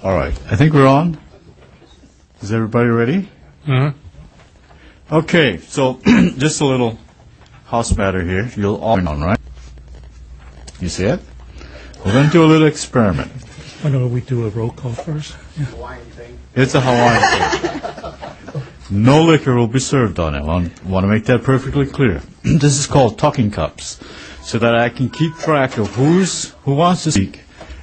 All right. I think we're on. Is everybody ready? Mm-hmm. Okay, so just a little house matter here. You'll all on, right? You see it? We're going to do a little experiment. Why don't we do a roll call first? Yeah. It's a Hawaiian thing. No liquor will be served on it. I want to make that perfectly clear. This is called talking cups, so that I can keep track of who wants to speak.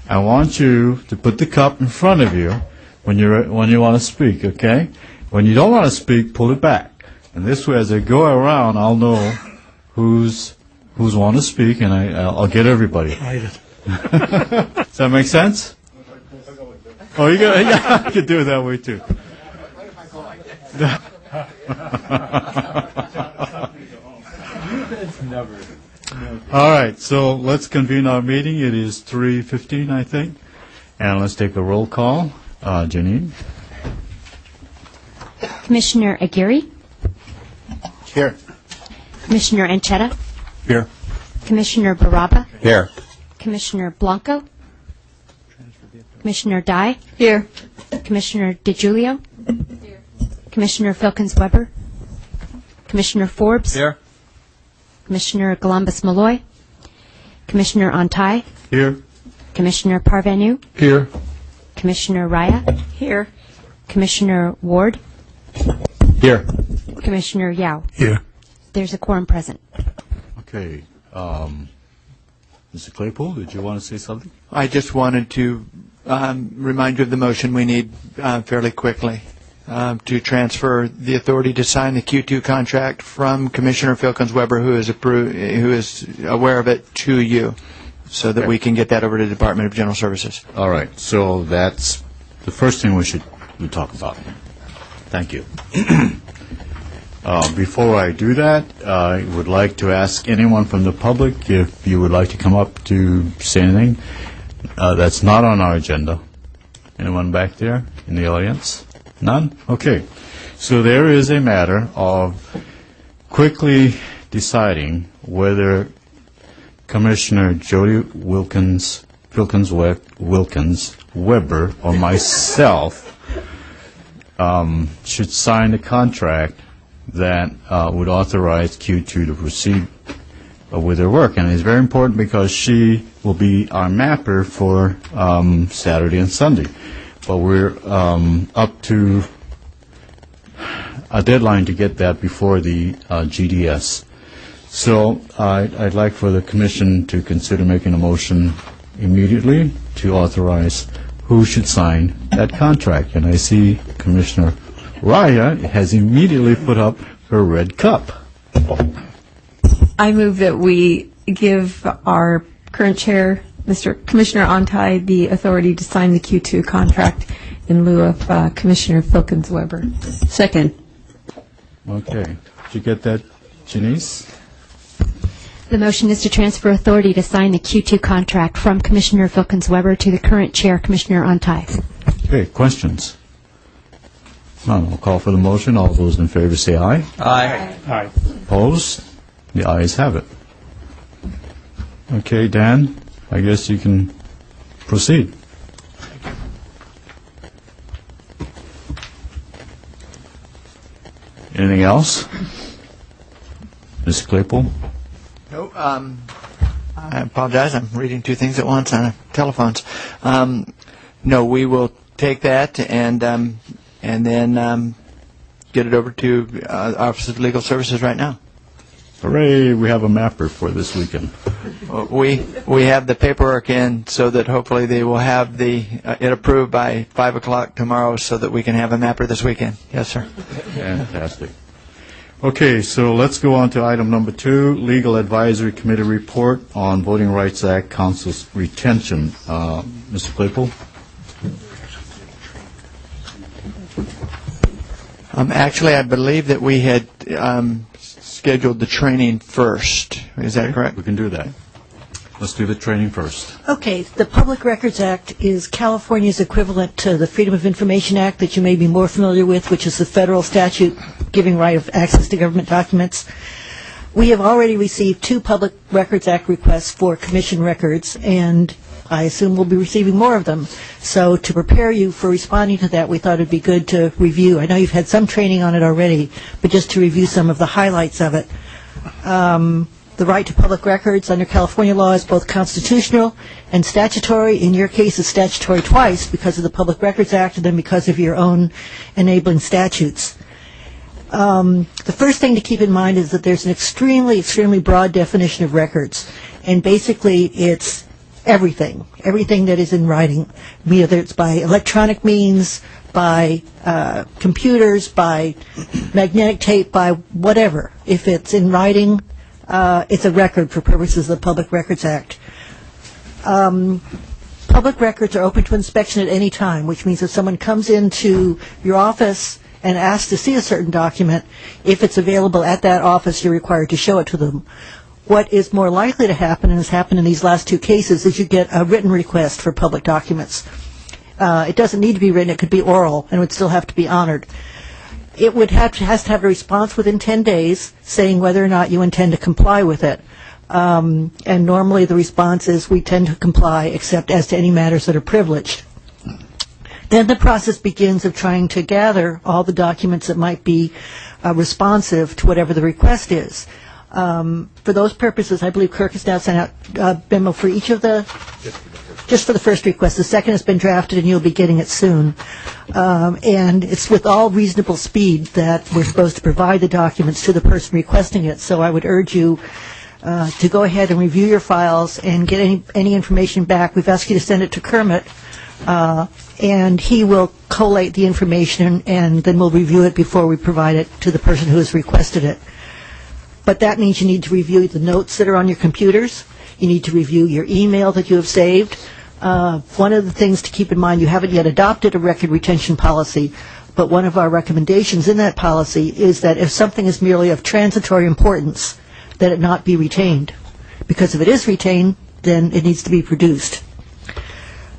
I want you to put the cup in front of you when you want to speak, okay? When you don't want to speak, pull it back. And this way, as I go around, I'll know who's want to speak, and I'll get everybody. Does that make sense? Oh, yeah, I could do it that way too. All right, so let's convene our meeting. It is 3:15, I think, and let's take a roll call. Janine? Commissioner Aguirre? Here. Commissioner Anchetta? Here. Commissioner Baraba? Here. Commissioner Blanco? Commissioner Dye? Here. Commissioner DeGiulio? Here. Commissioner Filkins-Weber? Commissioner Forbes? Here. Commissioner Columbus-Malloy? Commissioner Ontai? Here. Commissioner Parvenu? Here. Commissioner Raya? Here. Commissioner Ward? Here. Commissioner Yao? Here. There's a quorum present. Okay. Mr. Claypool, did you want to say something? I just wanted to remind you of the motion we need fairly quickly to transfer the authority to sign the Q2 contract from Commissioner Filkins-Weber, who is aware of it, to you, so that we can get that over to the Department of General Services. All right. So that's the first thing we talk about. Thank you. Before I do that, I would like to ask anyone from the public if you would like to come up to say anything. That's not on our agenda. Anyone back there in the audience? None? Okay. So there is a matter of quickly deciding whether Commissioner Jody Wilkins-Weber or myself should sign the contract that would authorize Q2 to proceed with their work. And it's very important because she will be our mapper for Saturday and Sunday. But we're up to a deadline to get that before the GDS. So I'd like for the Commission to consider making a motion immediately to authorize who should sign that contract. And I see Commissioner Raya has immediately put up her red cup. I move that we give our current chair, Mr. Commissioner Ontai, the authority to sign the Q2 contract in lieu of Commissioner Filkins-Weber. Second. Okay. Did you get that, Janice? The motion is to transfer authority to sign the Q2 contract from Commissioner Filkins-Weber to the current chair, Commissioner Ontai. Okay, questions? None. I'll call for the motion. All those in favor say aye. Aye. Aye. Opposed? The ayes have it. Okay, Dan, I guess you can proceed. Anything else? Mr. Claypool? No, I apologize. I'm reading two things at once on telephones. No, we will take that and then get it over to Office of Legal Services right now. Hooray, we have a mapper for this weekend. We have the paperwork in so that hopefully they will have it approved by 5 o'clock tomorrow so that we can have a mapper this weekend. Yes, sir. Fantastic. Okay, so let's go on to item number 2, Legal Advisory Committee Report on Voting Rights Act Council's retention. Mr. Claypool? Actually, I believe that we had scheduled the training first. Is that correct? We can do that. Let's do the training first. Okay, the Public Records Act is California's equivalent to the Freedom of Information Act that you may be more familiar with, which is the federal statute giving right of access to government documents. We have already received 2 Public Records Act requests for commission records, and I assume we'll be receiving more of them. So to prepare you for responding to that, we thought it'd be good to review. I know you've had some training on it already, but just to review some of the highlights of it. The right to public records under California law is both constitutional and statutory. In your case, it's statutory twice because of the Public Records Act and then because of your own enabling statutes. The first thing to keep in mind is that there's an extremely broad definition of records. And basically, it's everything that is in writing, whether it's by electronic means, by computers, by magnetic tape, by whatever. If it's in writing, it's a record for purposes of the Public Records Act. Public records are open to inspection at any time, which means if someone comes into your office and asks to see a certain document, if it's available at that office, you're required to show it to them. What is more likely to happen, and has happened in these last two cases, is you get a written request for public documents. It doesn't need to be written, it could be oral, and would still have to be honored. It has to have a response within 10 days saying whether or not you intend to comply with it. And normally the response is we tend to comply except as to any matters that are privileged. Then the process begins of trying to gather all the documents that might be responsive to whatever the request is. For those purposes, I believe Kirk has now sent out a memo for each of the, just for the first request. The second has been drafted and you'll be getting it soon. And it's with all reasonable speed that we're supposed to provide the documents to the person requesting it. So I would urge you to go ahead and review your files and get any information back. We've asked you to send it to Kermit, and he will collate the information, and then we'll review it before we provide it to the person who has requested it. But that means you need to review the notes that are on your computers. You need to review your email that you have saved. One of the things to keep in mind, you haven't yet adopted a record retention policy, but one of our recommendations in that policy is that if something is merely of transitory importance, that it not be retained. Because if it is retained, then it needs to be produced.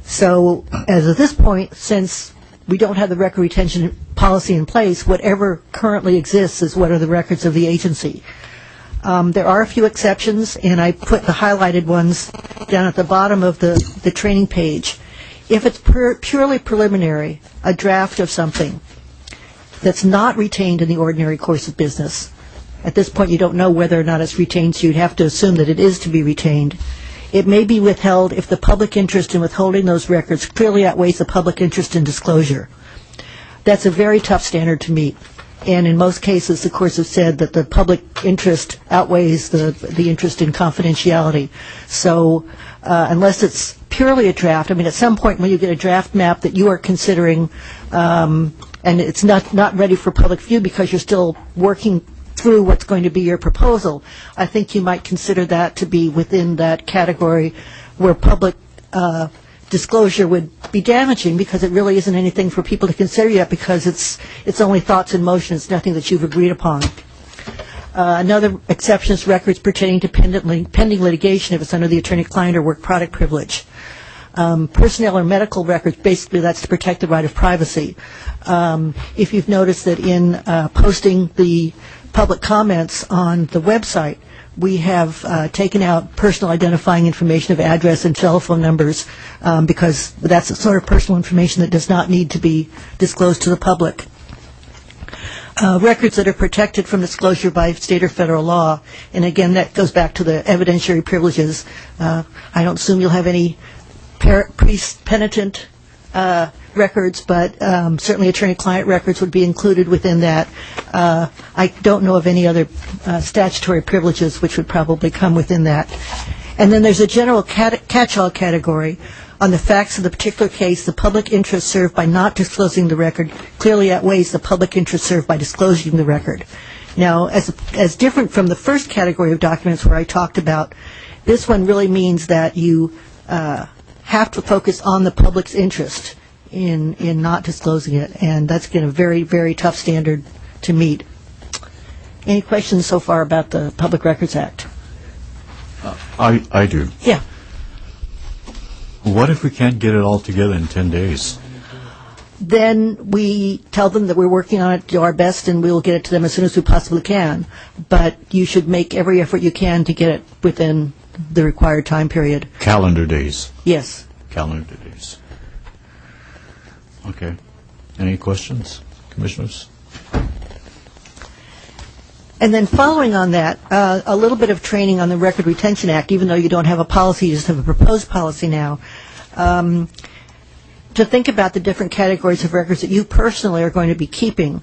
So as of this point, since we don't have the record retention policy in place, whatever currently exists is what are the records of the agency. There are a few exceptions, and I put the highlighted ones down at the bottom of the training page. If it's purely preliminary, a draft of something that's not retained in the ordinary course of business, at this point you don't know whether or not it's retained, so you'd have to assume that it is to be retained. It may be withheld if the public interest in withholding those records clearly outweighs the public interest in disclosure. That's a very tough standard to meet. And in most cases, the courts have said that the public interest outweighs the interest in confidentiality. So unless it's purely a draft, I mean, at some point when you get a draft map that you are considering, and it's not ready for public view because you're still working through what's going to be your proposal, I think you might consider that to be within that category where public disclosure would be damaging, because it really isn't anything for people to consider yet, because it's only thoughts in motion. It's nothing that you've agreed upon. Another exception is records pertaining to pending litigation if it's under the attorney-client or work product privilege. Personnel or medical records, basically that's to protect the right of privacy. If you've noticed that in posting the public comments on the website, we have taken out personal identifying information of address and telephone numbers because that's the sort of personal information that does not need to be disclosed to the public. Records that are protected from disclosure by state or federal law, and again that goes back to the evidentiary privileges. I don't assume you'll have any priest penitent records, but certainly attorney-client records would be included within that. I don't know of any other statutory privileges which would probably come within that. And then there's a general catch-all category. On the facts of the particular case, the public interest served by not disclosing the record clearly outweighs the public interest served by disclosing the record. Now, as different from the first category of documents where I talked about, this one really means that you have to focus on the public's interest in not disclosing it, and that's been a very, very tough standard to meet. Any questions so far about the Public Records Act? I do. Yeah. What if we can't get it all together in 10 days? Then we tell them that we're working on it, do our best, and we will get it to them as soon as we possibly can. But you should make every effort you can to get it within the required time period. Calendar days. Yes. calendar days. Okay. Any questions, Commissioners? And then following on that, a little bit of training on the Record Retention Act, even though you don't have a policy, you just have a proposed policy now, to think about the different categories of records that you personally are going to be keeping.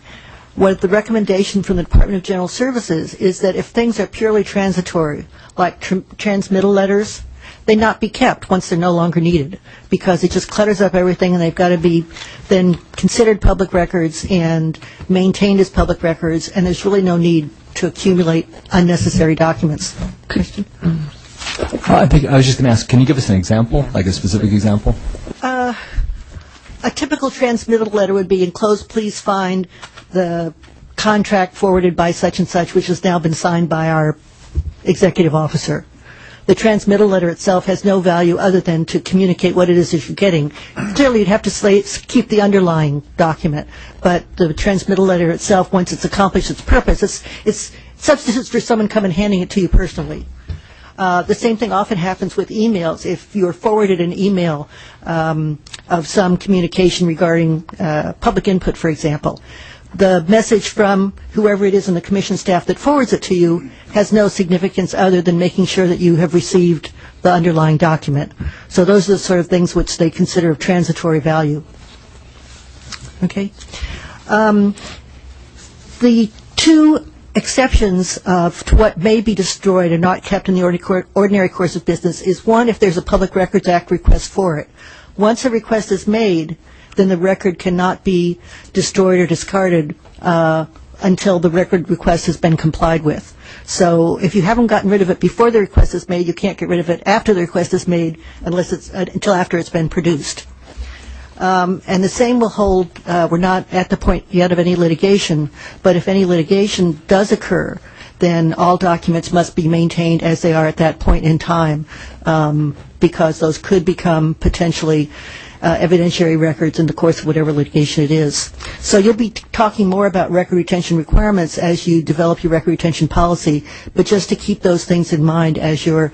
What the recommendation from the Department of General Services is that if things are purely transitory, like transmittal letters, they not be kept once they're no longer needed, because it just clutters up everything, and they've got to be then considered public records and maintained as public records, and there's really no need to accumulate unnecessary documents. Christian? I think I was just going to ask, can you give us an example, like a specific example? A typical transmittal letter would be enclosed, please find the contract forwarded by such and such, which has now been signed by our executive officer. The transmittal letter itself has no value other than to communicate what it is that you're getting. Clearly, you'd have to keep the underlying document, but the transmittal letter itself, once it's accomplished its purpose, it's substitutes for someone coming and handing it to you personally. The same thing often happens with emails. If you're forwarded an email of some communication regarding public input, for example, the message from whoever it is in the commission staff that forwards it to you has no significance other than making sure that you have received the underlying document. So those are the sort of things which they consider of transitory value. Okay. The two exceptions to what may be destroyed and not kept in the ordinary course of business is, one, if there's a Public Records Act request for it. Once a request is made, then the record cannot be destroyed or discarded until the record request has been complied with. So if you haven't gotten rid of it before the request is made, you can't get rid of it after the request is made unless it's until after it's been produced. And the same will hold, we're not at the point yet of any litigation, but if any litigation does occur, then all documents must be maintained as they are at that point in time, because those could become potentially evidentiary records in the course of whatever litigation it is. So you'll be talking more about record retention requirements as you develop your record retention policy, but just to keep those things in mind as you're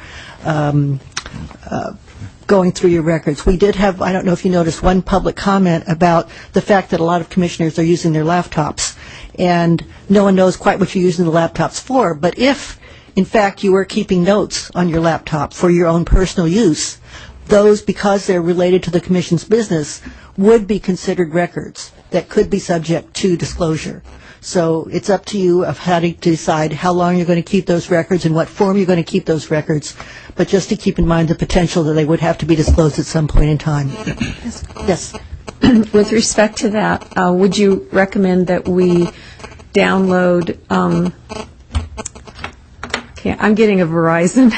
going through your records. We did have, I don't know if you noticed, one public comment about the fact that a lot of commissioners are using their laptops, and no one knows quite what you're using the laptops for, but if, in fact, you were keeping notes on your laptop for your own personal use, those, because they're related to the Commission's business, would be considered records that could be subject to disclosure. So it's up to you of how to decide how long you're going to keep those records and what form you're going to keep those records, but just to keep in mind the potential that they would have to be disclosed at some point in time. Yes. With respect to that, would you recommend that we download, I'm getting a Verizon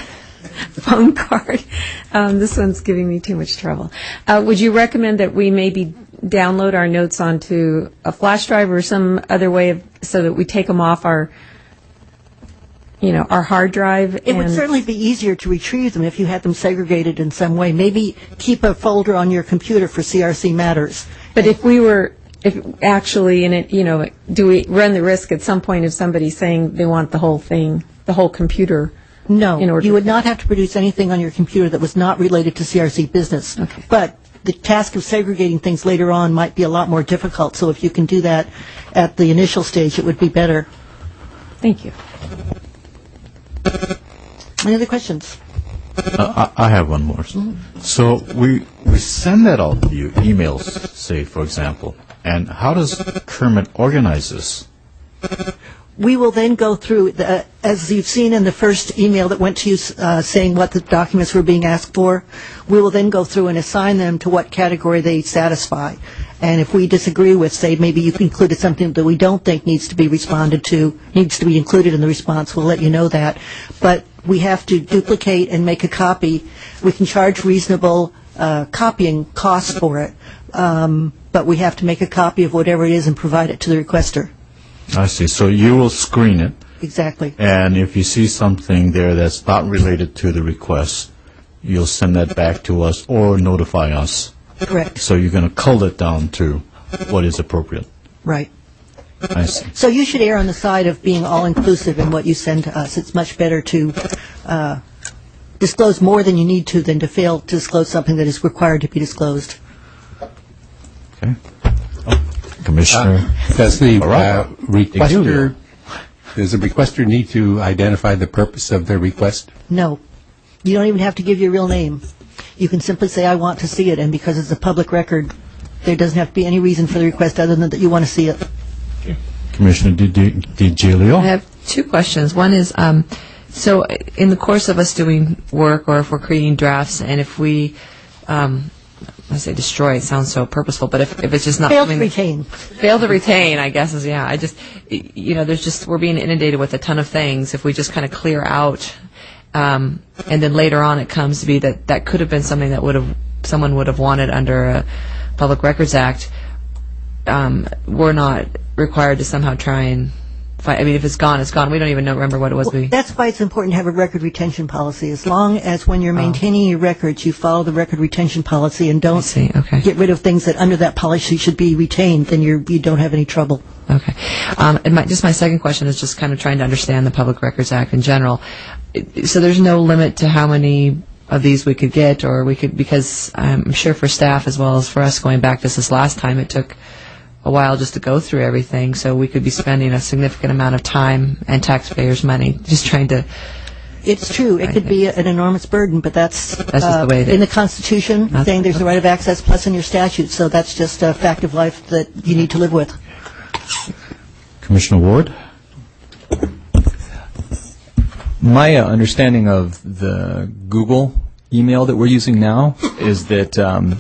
phone card. This one's giving me too much trouble. Would you recommend that we maybe download our notes onto a flash drive or some other way so that we take them off our hard drive? It would certainly be easier to retrieve them if you had them segregated in some way. Maybe keep a folder on your computer for CRC matters. But if actually in it, do we run the risk at some point of somebody saying they want the whole thing, the whole computer? No, you would not have to produce anything on your computer that was not related to CRC business. Okay. But the task of segregating things later on might be a lot more difficult, so if you can do that at the initial stage, it would be better. Thank you. Any other questions? I have one more. So we send that out to you, emails, say, for example, and how does Kermit organize this? We will then go through, as you've seen in the first email that went to you saying what the documents were being asked for, we will then go through and assign them to what category they satisfy. And if we disagree with, say, maybe you've included something that we don't think needs to be responded to, needs to be included in the response, we'll let you know that. But we have to duplicate and make a copy. We can charge reasonable copying costs for it, but we have to make a copy of whatever it is and provide it to the requester. I see. So you will screen it. Exactly. And if you see something there that's not related to the request, you'll send that back to us or notify us. Correct. So you're going to cull it down to what is appropriate. Right. I see. So you should err on the side of being all-inclusive in what you send to us. It's much better to disclose more than you need to than to fail to disclose something that is required to be disclosed. Okay. Commissioner. Does the Igulio. requester need to identify the purpose of their request? No. You don't even have to give your real name. You can simply say, I want to see it, and because it's a public record, there doesn't have to be any reason for the request other than that you want to see it. Commissioner DiGilio. I have two questions. One is, so in the course of us doing work, or if we're creating drafts, and if we, I say destroy, it sounds so purposeful, but if it's just not Fail to something retain. Fail to retain, I guess, is, yeah, I just, there's just, we're being inundated with a ton of things. If we just kind of clear out, and then later on it comes to be that could have been something that someone would have wanted under a Public Records Act, we're not required to somehow try and find, I mean, if it's gone, it's gone. We don't even remember what it was. Well, that's why it's important to have a record retention policy. As long as when you're maintaining your records, you follow the record retention policy and don't get rid of things that under that policy should be retained, then you don't have any trouble. Okay. And my second question is just kind of trying to understand the Public Records Act in general. So there's no limit to how many of these we could get, or we could, because I'm sure for staff as well as for us going back to this last time, it took a while just to go through everything, so we could be spending a significant amount of time and taxpayers' money just trying to... It's true. It could be an enormous burden, but that's just the way in the Constitution, saying there's the right of access, plus in your statute, so that's just a fact of life that you need to live with. Commissioner Ward. My understanding of the Google email that we're using now is that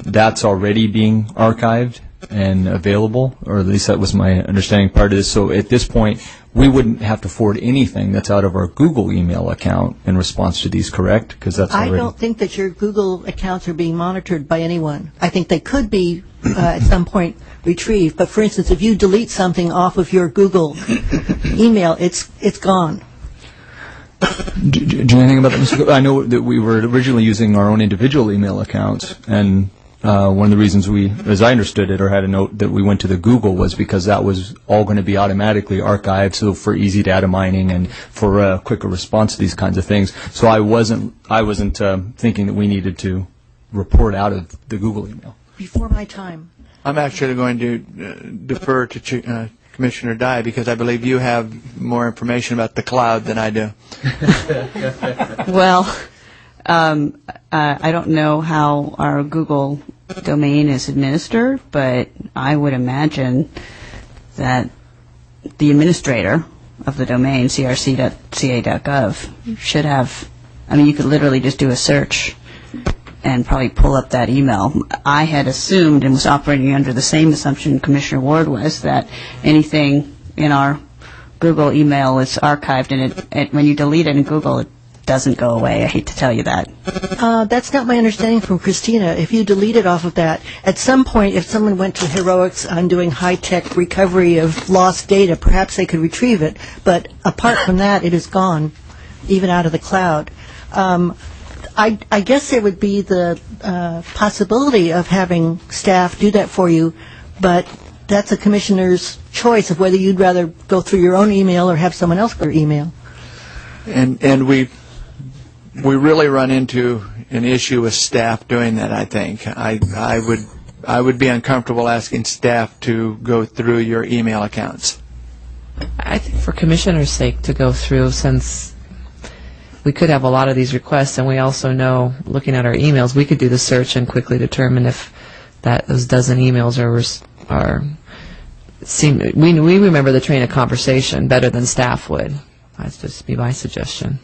that's already being archived and available, or at least that was my understanding part of this. So at this point, we wouldn't have to forward anything that's out of our Google email account in response to these, correct? Because that's already... I don't think that your Google accounts are being monitored by anyone. I think they could be at some point retrieved. But for instance, if you delete something off of your Google email, it's gone. Do you know anything about that, Mr. Go- I know that we were originally using our own individual email accounts, and one of the reasons we, as I understood it, or had a note that we went to the Google was because that was all going to be automatically archived, so for easy data mining and for a quicker response to these kinds of things. So I wasn't thinking that we needed to report out of the Google email. Before my time. I'm actually going to defer to Commissioner Dye, because I believe you have more information about the cloud than I do. Well, I don't know how our Google domain is administered, but I would imagine that the administrator of the domain, crc.ca.gov, should have, I mean, you could literally just do a search and probably pull up that email. I had assumed and was operating under the same assumption Commissioner Ward was, that anything in our Google email is archived, and when you delete it in Google, it doesn't go away. I hate to tell you that. That's not my understanding from Christina. If you delete it off of that, at some point, if someone went to heroics on doing high-tech recovery of lost data, perhaps they could retrieve it. But apart from that, it is gone, even out of the cloud. I guess there would be the possibility of having staff do that for you, but that's a commissioner's choice of whether you'd rather go through your own email or have someone else go through your email. And we really run into an issue with staff doing that, I think. I would be uncomfortable asking staff to go through your email accounts. I think for Commissioner's sake to go through, since we could have a lot of these requests, and we also know, looking at our emails, we could do the search and quickly determine if those dozen emails we remember the train of conversation better than staff would. That's just be my suggestion.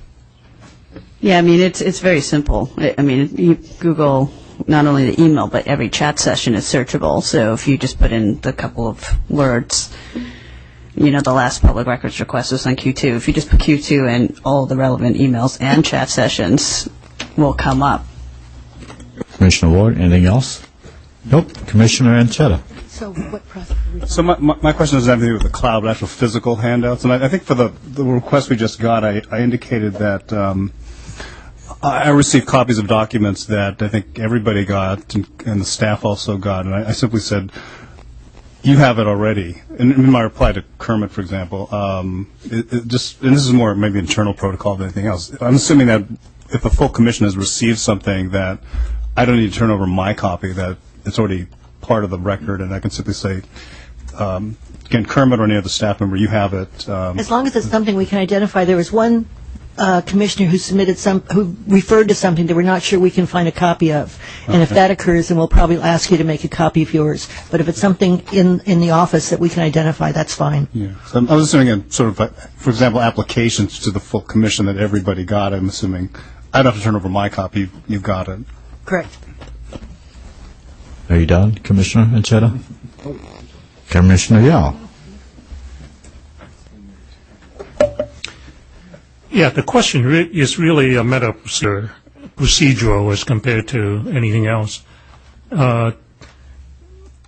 Yeah, I mean, it's very simple. I mean, you Google not only the email, but every chat session is searchable. So if you just put in the couple of words, the last public records request was on Q2. If you just put Q2 and all the relevant emails and chat sessions will come up. Commissioner Ward, anything else? Nope. Commissioner Anchetta. So what process? So my question doesn't have to do with the cloud, but actual physical handouts. And I think for the request we just got, I indicated that I received copies of documents that I think everybody got and the staff also got. And I simply said, you have it already. And in my reply to Kermit, for example, and this is more maybe internal protocol than anything else. I'm assuming that if a full commission has received something, that I don't need to turn over my copy, that it's already part of the record, and I can simply say, again, Kermit or any other staff member, you have it. As long as it's something we can identify. There was one commissioner who referred to something that we're not sure we can find a copy of. And if that occurs, then we'll probably ask you to make a copy of yours. But if it's something in the office that we can identify, that's fine. Yeah. So I was assuming, sort of, for example, applications to the full commission that everybody got. I'm assuming I don't have to turn over my copy. You've got it. Correct. Are you done, Commissioner Anchetta? Commissioner Yao. Yeah, the question is really a matter of procedural as compared to anything else.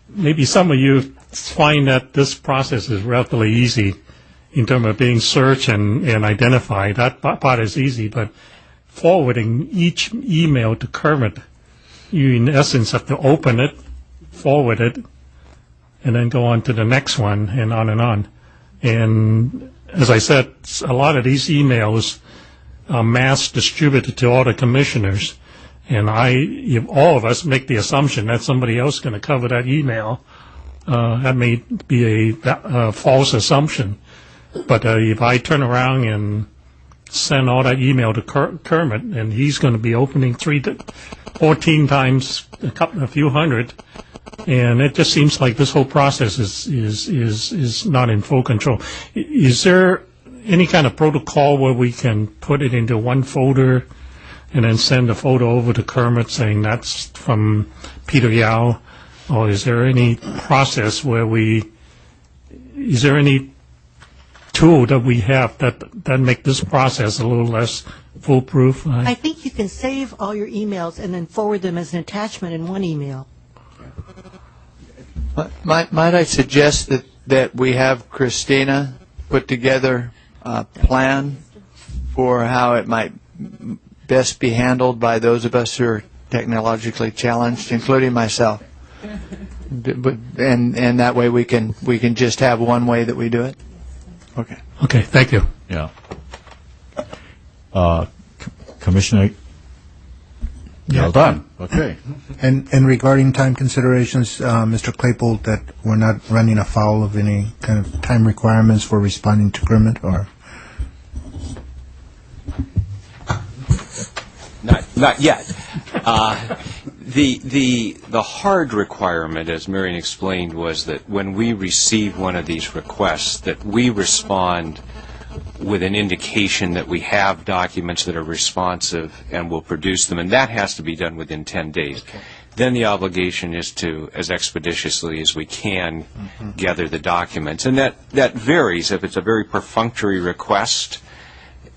Maybe some of you find that this process is relatively easy in terms of being searched and identified. That part is easy, but forwarding each email to Kermit, you in essence have to open it, forward it, and then go on to the next one, and on and on. And as I said, a lot of these emails are mass distributed to all the commissioners. And if all of us make the assumption that somebody else is going to cover that email, that may be a false assumption. But if I turn around and send all that email to Kermit, and he's going to be opening 14 times a few hundred, and it just seems like this whole process is not in full control. Is there any kind of protocol where we can put it into one folder and then send the photo over to Kermit saying that's from Peter Yao? Or is there any process where is there any tool that we have that make this process a little less foolproof? I think you can save all your emails and then forward them as an attachment in one email. Might I suggest that we have Christina put together a plan for how it might best be handled by those of us who are technologically challenged, including myself. And that way we can just have one way that we do it. Okay. Okay, thank you. Yeah. Commissioner, well done. Okay. And regarding time considerations, Mr. Claypool, that we're not running afoul of any kind of time requirements for responding to Kermit, or? Not yet. The hard requirement, as Marion explained, was that when we receive one of these requests, that we respond with an indication that we have documents that are responsive and will produce them, and that has to be done within 10 days. Okay. Then the obligation is to, as expeditiously as we can, gather the documents. And that varies. If it's a very perfunctory request,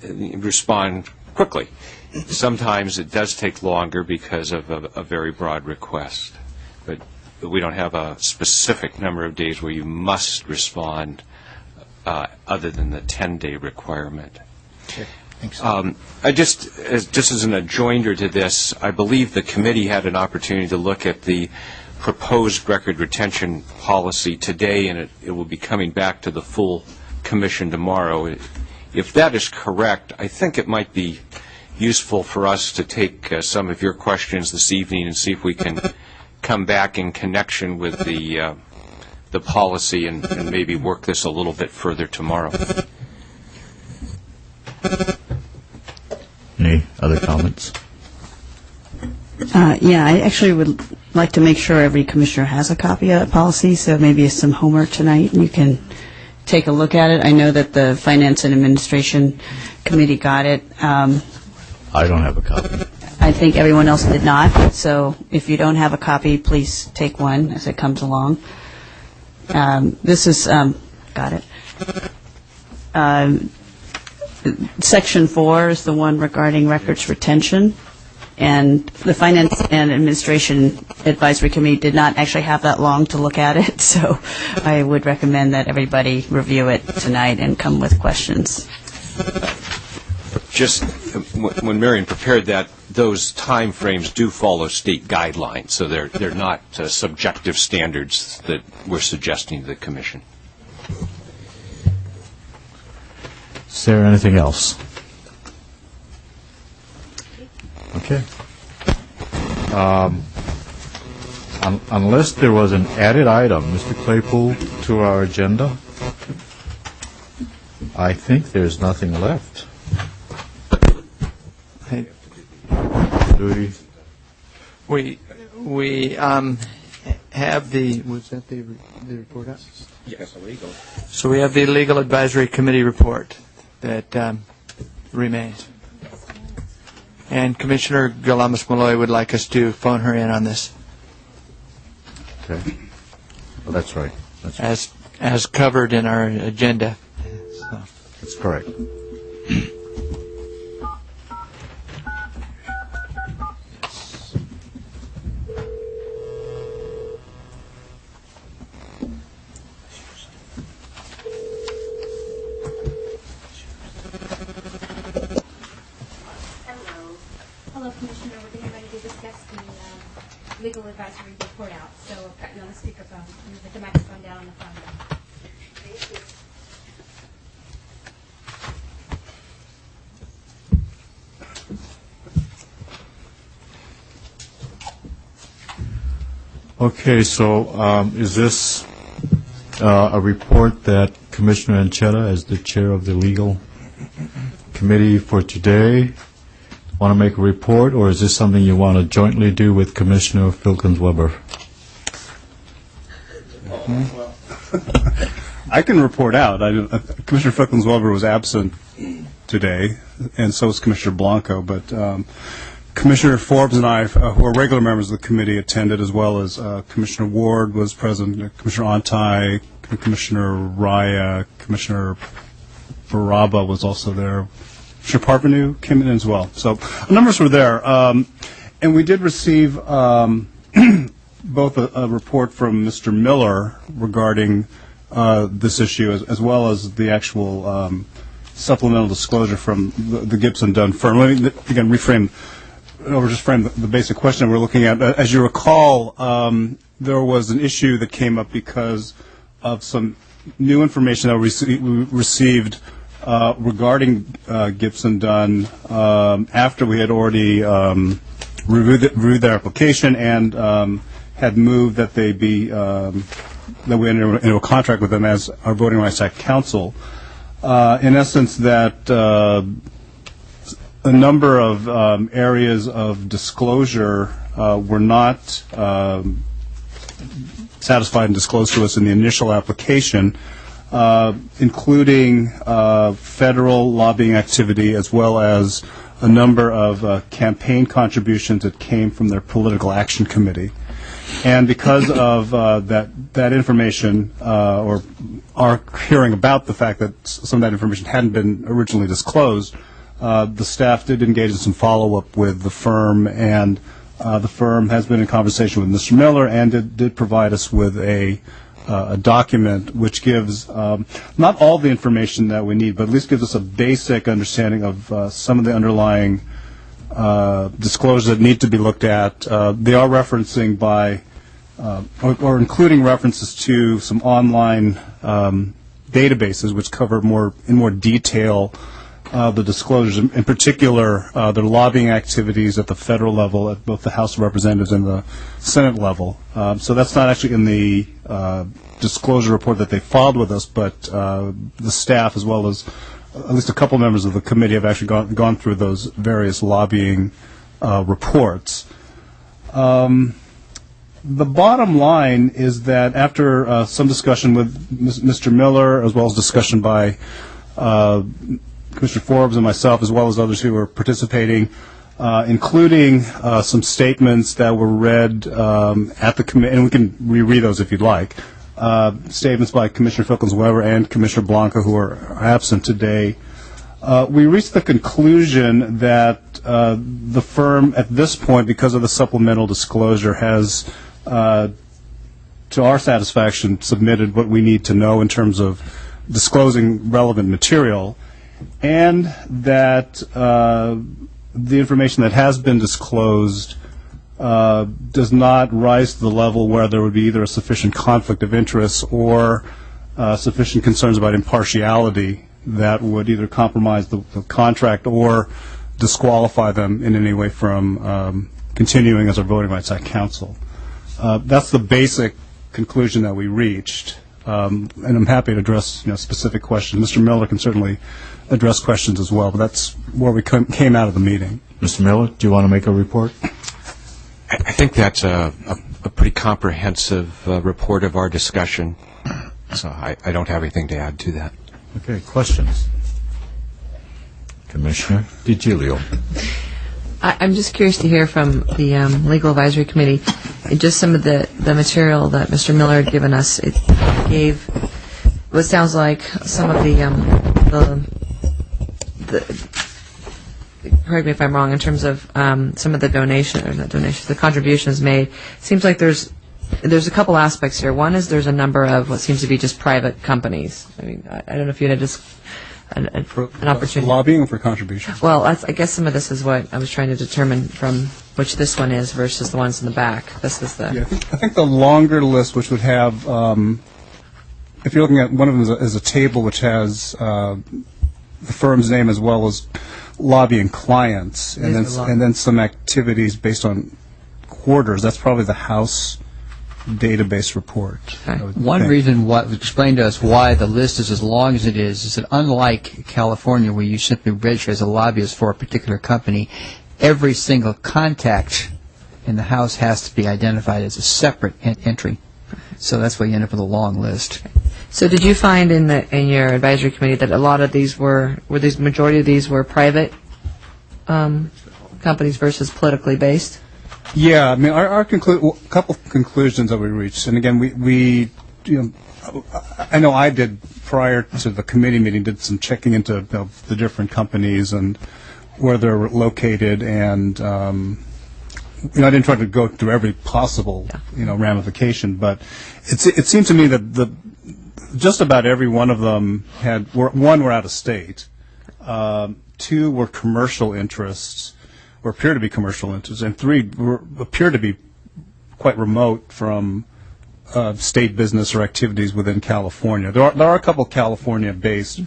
respond quickly. Sometimes it does take longer because of a very broad request. But we don't have a specific number of days where you must respond other than the 10-day requirement. Okay. Thanks. Just as an adjoinder to this, I believe the committee had an opportunity to look at the proposed record retention policy today, and it will be coming back to the full commission tomorrow. If that is correct, I think it might be useful for us to take some of your questions this evening and see if we can come back in connection with the policy and maybe work this a little bit further tomorrow. Any other comments? Yeah, I actually would like to make sure every commissioner has a copy of that policy, so maybe it's some homework tonight and you can take a look at it. I know that the Finance and Administration Committee got it. I don't have a copy. I think everyone else did not, so if you don't have a copy, please take one as it comes along. This is, got it. Section 4 is the one regarding records retention, and the Finance and Administration Advisory Committee did not actually have that long to look at it, so I would recommend that everybody review it tonight and come with questions. Just when Marion prepared that, those time frames do follow state guidelines, so they're not subjective standards that we're suggesting to the Commission. Is there anything else? Okay. Unless there was an added item, Mr. Claypool, to our agenda, I think there's nothing left. Hey, Do we? we have the, was that the report out? Yes, illegal. So we have the Legal Advisory Committee report that remains. And Commissioner Galamas-Malloy would like us to phone her in on this. Okay. Well, that's right. That's right. As covered in our agenda. So. That's correct. Hello, Commissioner. We're getting ready to discuss the legal advisory report out. So I've got you on the speakerphone. You put the microphone down on the phone. Thank you. Okay, so is this a report that Commissioner Anchetta, as the chair of the legal committee for today, want to make a report, or is this something you want to jointly do with Commissioner Filkins-Weber? I can report out. Commissioner Filkins-Weber was absent today, and so was Commissioner Blanco, but Commissioner Forbes and I, who are regular members of the committee, attended, as well as Commissioner Ward was present, Commissioner Ontai, Commissioner Raya, Commissioner Baraba was also there. Commissioner Parvenu came in as well. So numbers were there. And we did receive both a report from Mr. Miller regarding this issue, as well as the actual supplemental disclosure from the Gibson Dunn firm. Let me again reframe, or just frame the basic question we're looking at. As you recall, there was an issue that came up because of some new information that we received regarding Gibson Dunn after we had already reviewed their application and had moved that they be that we enter into a contract with them as our Voting Rights Act counsel. In essence, that a number of areas of disclosure were not satisfied and disclosed to us in the initial application, including federal lobbying activity, as well as a number of campaign contributions that came from their political action committee. And because of that information, or our hearing about the fact that some of that information hadn't been originally disclosed, the staff did engage in some follow-up with the firm, and the firm has been in conversation with Mr. Miller and did provide us with a document which gives not all the information that we need, but at least gives us a basic understanding of some of the underlying disclosures that need to be looked at. They are referencing by, or including references to some online databases which cover in more detail the disclosures, in particular their lobbying activities at the federal level, at both the House of Representatives and the Senate level. So that's not actually in the disclosure report that they filed with us, but the staff, as well as at least a couple members of the committee, have actually gone through those various lobbying reports. The bottom line is that after some discussion with Mr. Miller, as well as discussion by Commissioner Forbes and myself, as well as others who were participating, including some statements that were read at the committee, and we can reread those if you'd like, statements by Commissioner Filkins-Weber and Commissioner Blanco, who are absent today. We reached the conclusion that the firm, at this point, because of the supplemental disclosure, has, to our satisfaction, submitted what we need to know in terms of disclosing relevant material, and that the information that has been disclosed does not rise to the level where there would be either a sufficient conflict of interest or sufficient concerns about impartiality that would either compromise the contract or disqualify them in any way from continuing as our Voting Rights Act counsel. That's the basic conclusion that we reached, and I'm happy to address specific questions. Mr. Miller can certainly address questions as well, but that's where we came out of the meeting. Mr. Miller, do you want to make a report? I think that's a pretty comprehensive report of our discussion, so I don't have anything to add to that. Okay, questions? Commissioner DiGilio. I'm just curious to hear from the Legal Advisory Committee, just some of the material that Mr. Miller had given us. It gave what sounds like some of the correct me if I'm wrong, in terms of some of the the contributions made. Seems like there's a couple aspects here. One is there's a number of what seems to be just private companies. I mean, I don't know if you had just an opportunity. Lobbying or for contributions? Well, I guess some of this is what I was trying to determine from which this one is versus the ones in the back. This is the. Yeah, I think the longer list, which would have, if you're looking at one of them is a table which has the firm's name as well as lobbying clients, and then some activities based on quarters. That's probably the House database report. One reason what explained to us why the list is as long as it is that unlike California, where you simply register as a lobbyist for a particular company, every single contact in the House has to be identified as a separate entry. So that's why you end up with a long list. So did you find in your advisory committee that a lot of these majority of these were private companies versus politically based? Yeah, I mean, our couple conclusions that we reached, and again, we I know I did prior to the committee meeting, did some checking into the different companies and where they're located, and I didn't try to go through every possible ramification, but it seemed to me that just about every one of them were out of state, two were commercial interests, or appear to be commercial interests, and three appear to be quite remote from state business or activities within California. There are a couple California-based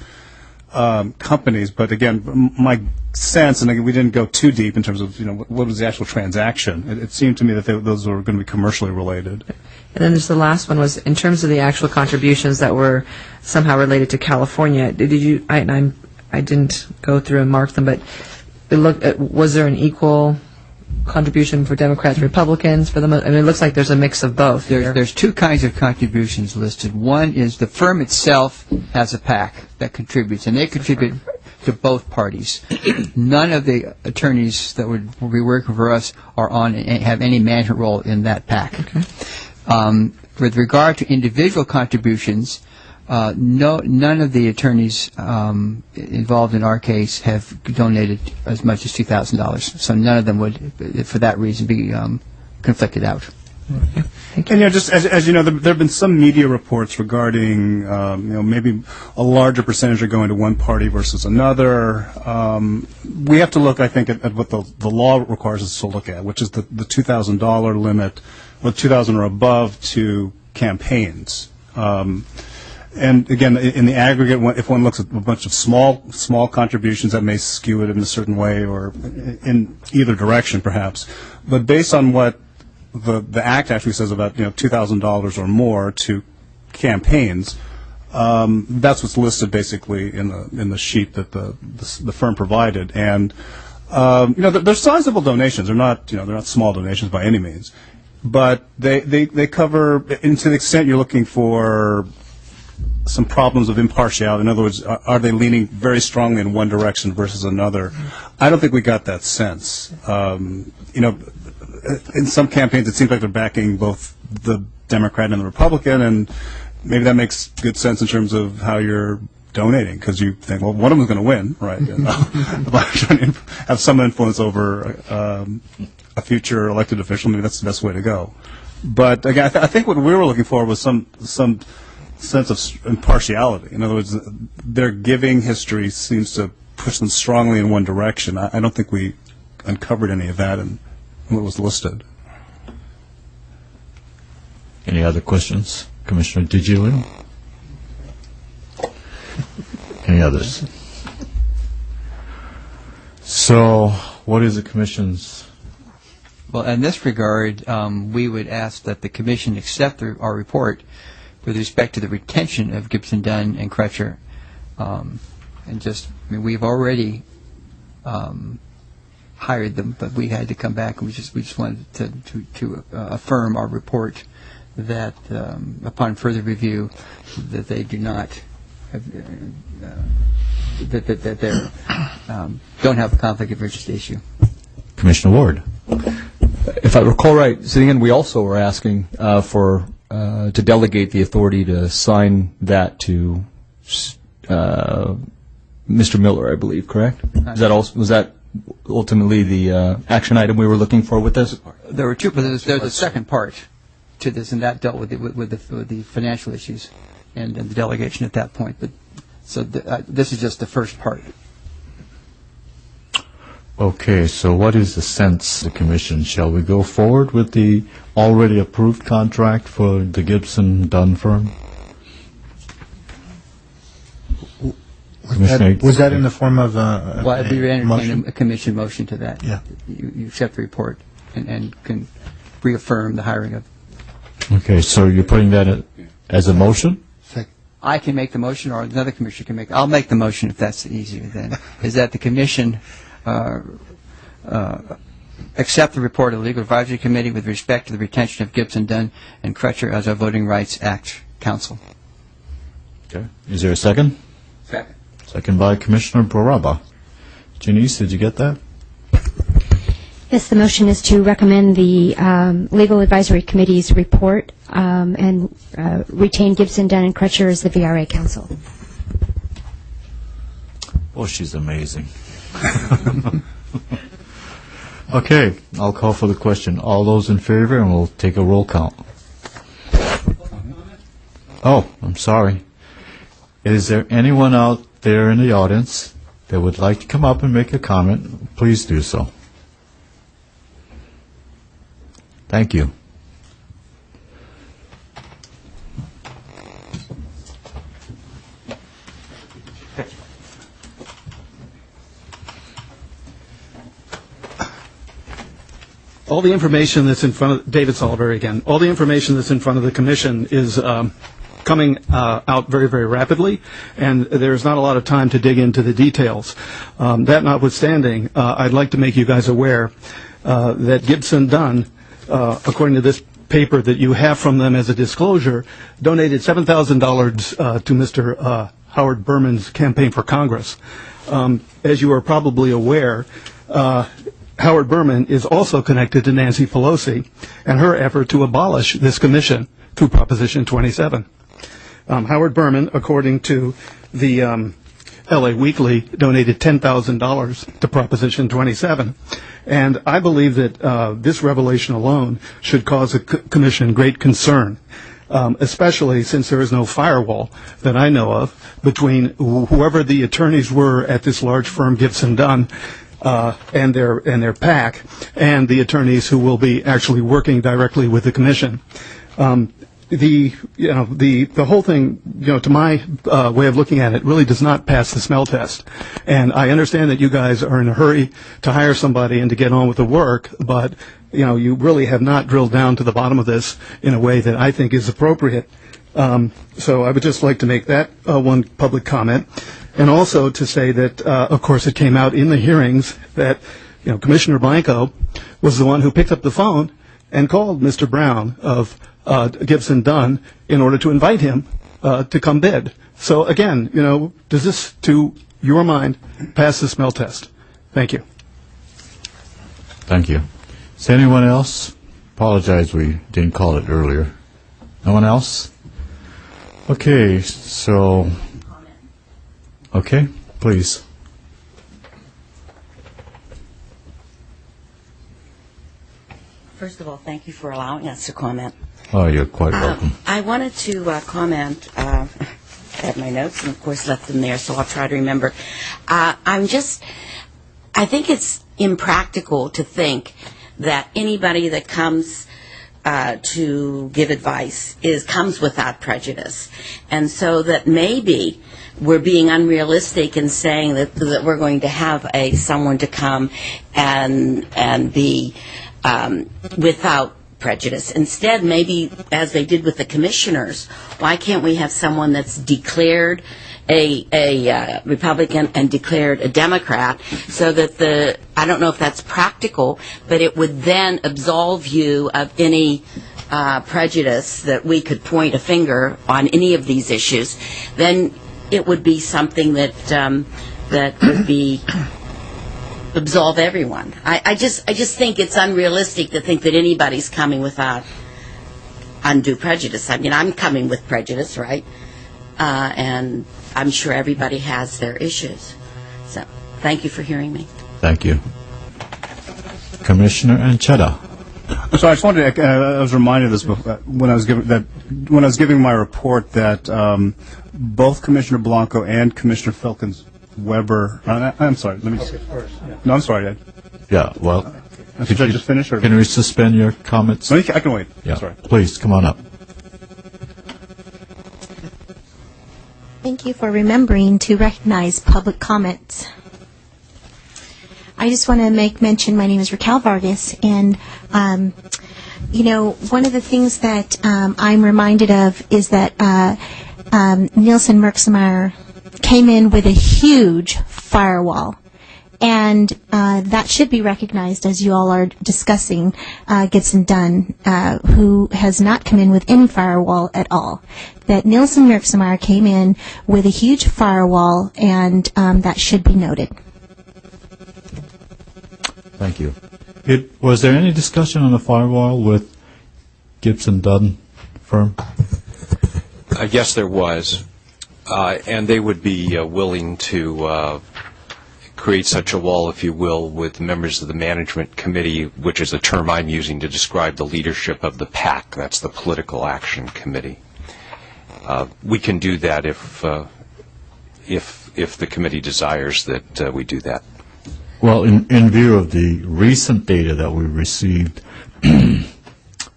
companies, but again, my sense, and again, we didn't go too deep in terms of what was the actual transaction. It seemed to me that those were going to be commercially related. And then there's the last one was in terms of the actual contributions that were somehow related to California. Did you? I didn't go through and mark them, but was there an equal contribution for Democrats, Republicans? For them, I mean, it looks like there's a mix of both. There's two kinds of contributions listed. One is the firm itself has a PAC that contributes, and they contribute to both parties. None of the attorneys that would be working for us are have any management role in that PAC. Okay. With regard to individual contributions, none of the attorneys involved in our case have donated as much as $2,000. So none of them would, for that reason, be conflicted out. Okay. Thank you. And just as you know, there have been some media reports regarding maybe a larger percentage are going to one party versus another. We have to look, I think, at what the law requires us to look at, which is the $2,000 limit, or $2,000 or above, to campaigns. And again, in the aggregate, if one looks at a bunch of small contributions, that may skew it in a certain way or in either direction, perhaps. But based on what the Act actually says about $2,000 or more to campaigns, that's what's listed basically in the sheet that the firm provided. And they're sizable donations. They're not small donations by any means, but they cover, and to the extent you're looking for some problems of impartiality. In other words, are they leaning very strongly in one direction versus another? I don't think we got that sense. In some campaigns, it seems like they're backing both the Democrat and the Republican, and maybe that makes good sense in terms of how you're donating, because you think, well, one of them is going to win, right? By trying to have some influence over a future elected official, maybe that's the best way to go. But again, I think what we were looking for was some sense of impartiality. In other words, their giving history seems to push them strongly in one direction. I don't think we uncovered any of that in what was listed. Any other questions? Commissioner DiGilio? Any others? So what is the commission's? Well, in this regard, we would ask that the commission accept our report with respect to the retention of Gibson, Dunn, and Crutcher. We've already hired them, but we had to come back, and we just wanted to affirm our report that upon further review, that they do not have, that they don't have a conflict of interest issue. Commissioner Ward. If I recall right, so again, we also were asking to delegate the authority to sign that to Mr. Miller, I believe, correct? Was that ultimately the action item we were looking for with this? There were two, but there's a second part to this, and that dealt with the financial issues and the delegation at that point. But so this is just the first part. Okay, so what is the sense of the commission? Shall we go forward with the already approved contract for the Gibson Dunn firm? Was that in the form of a Well, I'd be motion? entertaining a commission motion to that. Yeah. You accept the report and can reaffirm the hiring of. Okay, so you're putting that as a motion? I can make the motion, or another commissioner can make. I'll make the motion if that's easier. Then is that the commission accept the report of the Legal Advisory Committee with respect to the retention of Gibson, Dunn, and Crutcher as our Voting Rights Act counsel. Okay. Is there a second? Second. Second by Commissioner Boraba. Janice, did you get that? Yes, the motion is to recommend the Legal Advisory Committee's report and retain Gibson, Dunn, and Crutcher as the VRA counsel. Oh, she's amazing. Okay, I'll call for the question. All those in favor, and we'll take a roll count. Oh, I'm sorry. Is there anyone out there in the audience that would like to come up and make a comment? Please do so. Thank you. All the information that's in front of David Salisbury again. All the information that's in front of the commission is coming out very, very rapidly, and there's not a lot of time to dig into the details. That notwithstanding, I'd like to make you guys aware that Gibson Dunn, according to this paper that you have from them as a disclosure, donated $7,000 to Mr. Howard Berman's campaign for Congress. As you are probably aware, Howard Berman is also connected to Nancy Pelosi and her effort to abolish this commission through Proposition 27. Howard Berman, according to the LA Weekly, donated $10,000 to Proposition 27. And I believe that this revelation alone should cause the commission great concern, especially since there is no firewall that I know of between whoever the attorneys were at this large firm, Gibson Dunn, and their PAC, and the attorneys who will be actually working directly with the commission. The whole thing, to my way of looking at it, really does not pass the smell test. And I understand that you guys are in a hurry to hire somebody and to get on with the work, but you really have not drilled down to the bottom of this in a way that I think is appropriate. So I would just like to make that one public comment. And also to say that, of course, it came out in the hearings that, Commissioner Blanco was the one who picked up the phone and called Mr. Brown of Gibson Dunn in order to invite him to come bid. So again, does this, to your mind, pass the smell test? Thank you. Thank you. Is anyone else? Apologize, we didn't call it earlier. No one else? Okay, so... Okay, please. First of all, thank you for allowing us to comment. Oh, you're quite welcome. I wanted to comment at my notes, and of course left them there, so I'll try to remember. I think it's impractical to think that anybody that comes to give advice comes without prejudice, and so that maybe we're being unrealistic in saying that we're going to have someone to come and be without prejudice. Instead, maybe as they did with the commissioners, why can't we have someone that's declared a Republican and declared a Democrat, so that I don't know if that's practical, but it would then absolve you of any prejudice that we could point a finger on any of these issues. Then it would be something that would be absolve everyone. I just think it's unrealistic to think that anybody's coming without undue prejudice. I mean, I'm coming with prejudice, right? And I'm sure everybody has their issues. So, thank you for hearing me. Thank you. Commissioner Anchetta. So I just wanted to, I was reminded of this when I was giving my report that both Commissioner Blanco and Commissioner Filkins-Weber, I'm sorry, let me just, no, I'm sorry. Yeah, well, Should I just finish? Or? Can we suspend your comments? No, I can wait. Yeah, sorry. Please, come on up. Thank you for remembering to recognize public comments. I just want to make mention, my name is Raquel Vargas, and you know, one of the things that I'm reminded of is that Nielsen Merksemeyer came in with a huge firewall, and that should be recognized as you all are discussing Gibson Dunn, who has not come in with any firewall at all. That Nielsen Merksemeyer came in with a huge firewall, and that should be noted. Thank you. Was there any discussion on the firewall with Gibson Dunn firm? Yes, there was. And they would be willing to create such a wall, if you will, with members of the management committee, which is a term I'm using to describe the leadership of the PAC. That's the Political Action Committee. We can do that if the committee desires that we do that. Well, in view of the recent data that we received,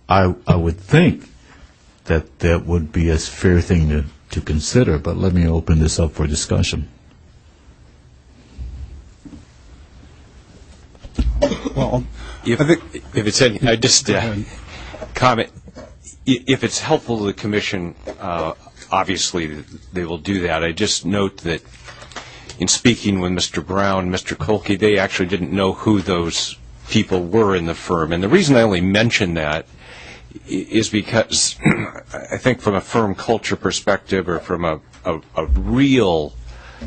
I would think that that would be a fair thing to consider, but let me open this up for discussion. Well, if it's any, I just comment. If it's helpful to the commission, obviously they will do that. I just note that in speaking with Mr. Brown, Mr. Kolke, they actually didn't know who those people were in the firm. And the reason I only mention that is because I think from a firm culture perspective, or from a real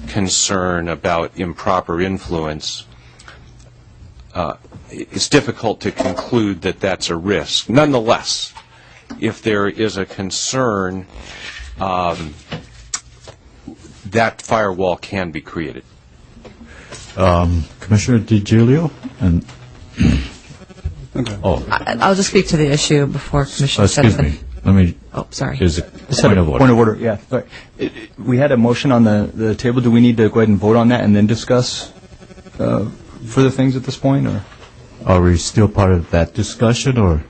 concern about improper influence, it's difficult to conclude that that's a risk. Nonetheless, if there is a concern, that firewall can be created. Commissioner DiGiulio? And okay. I'll just speak to the issue before Commissioner excuse me. Let me. Oh, sorry. Here's a Point of order, yeah. Sorry. We had a motion on the table. Do we need to go ahead and vote on that and then discuss further things at this point, or? Are we still part of that discussion, or?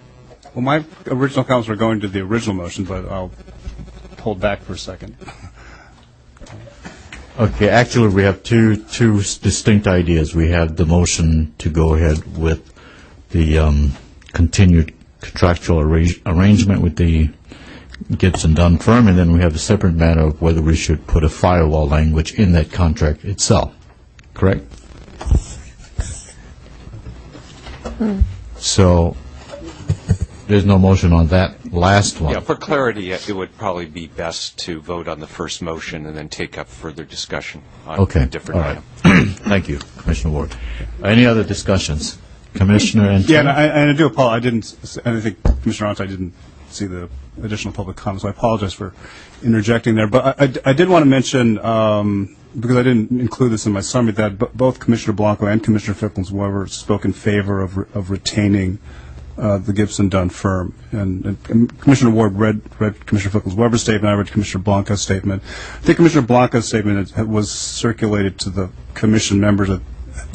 Well, my original comments were going to the original motion, but I'll hold back for a second. Okay, actually, we have two distinct ideas. We have the motion to go ahead with the continued contractual arrangement with the Gibson Dunn firm, and then we have a separate matter of whether we should put a firewall language in that contract itself. Correct? So there's no motion on that last one. Yeah, for clarity, it would probably be best to vote on the first motion and then take up further discussion on a different item. Thank you, Commissioner Ward. Any other discussions? Commissioner and yeah, and I do apologize. I think Commissioner Ontai didn't see the additional public comments, so I apologize for interjecting there. But I did want to mention, because I didn't include this in my summary, that both Commissioner Blanco and Commissioner Filkins-Weber spoke in favor of retaining the Gibson Dunn firm. And Commissioner Ward read Commissioner Filkins-Weber's statement. I read Commissioner Blanco's statement. I think Commissioner Blanco's statement was circulated to the commission members. It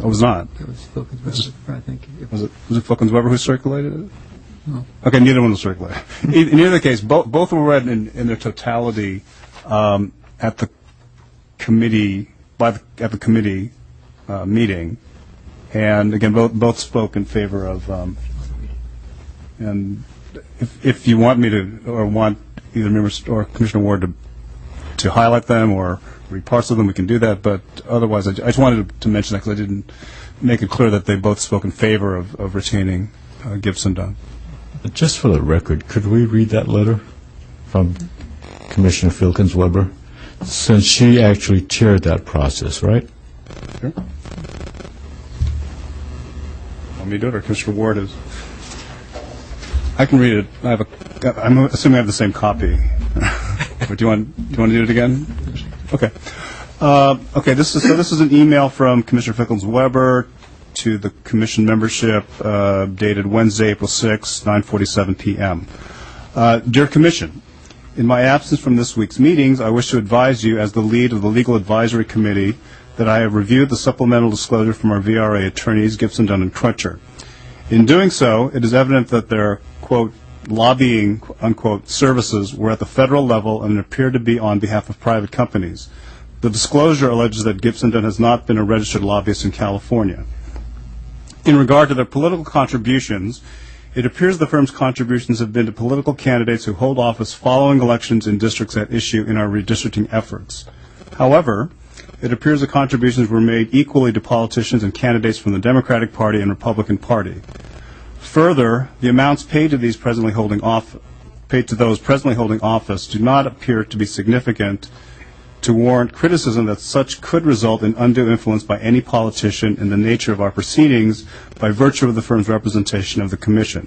was not. It was Filkins-Weber, I think. Was it Filkins-Weber who circulated it? Okay, neither one was circulated. In either case, both were read in their totality at the committee at the committee meeting, and again, both spoke in favor of. And if you want me to, or want either members or Commissioner Ward to highlight them or read parts of them, we can do that. But otherwise, I just wanted to mention that because I didn't make it clear that they both spoke in favor of retaining Gibson Dunn. Just for the record, could we read that letter from Commissioner Filkins-Weber, since she actually chaired that process, right? Sure. Want me to do it, or Commissioner Ward is? I can read it. I'm assuming I have the same copy. But do you want to do it again? Okay. Okay. This is an email from Commissioner Filkins-Weber to the commission membership, dated Wednesday, April 6, 9:47 p.m. Dear Commission, in my absence from this week's meetings, I wish to advise you as the lead of the Legal Advisory Committee that I have reviewed the supplemental disclosure from our VRA attorneys, Gibson, Dunn, and Crutcher. In doing so, it is evident that their, quote, lobbying, unquote, services were at the federal level and appear to be on behalf of private companies. The disclosure alleges that Gibson Dunn has not been a registered lobbyist in California. In regard to their political contributions, it appears the firm's contributions have been to political candidates who hold office following elections in districts at issue in our redistricting efforts. However, it appears the contributions were made equally to politicians and candidates from the Democratic Party and Republican Party. Further, the amounts paid to those presently holding office do not appear to be significant to warrant criticism that such could result in undue influence by any politician in the nature of our proceedings by virtue of the firm's representation of the Commission.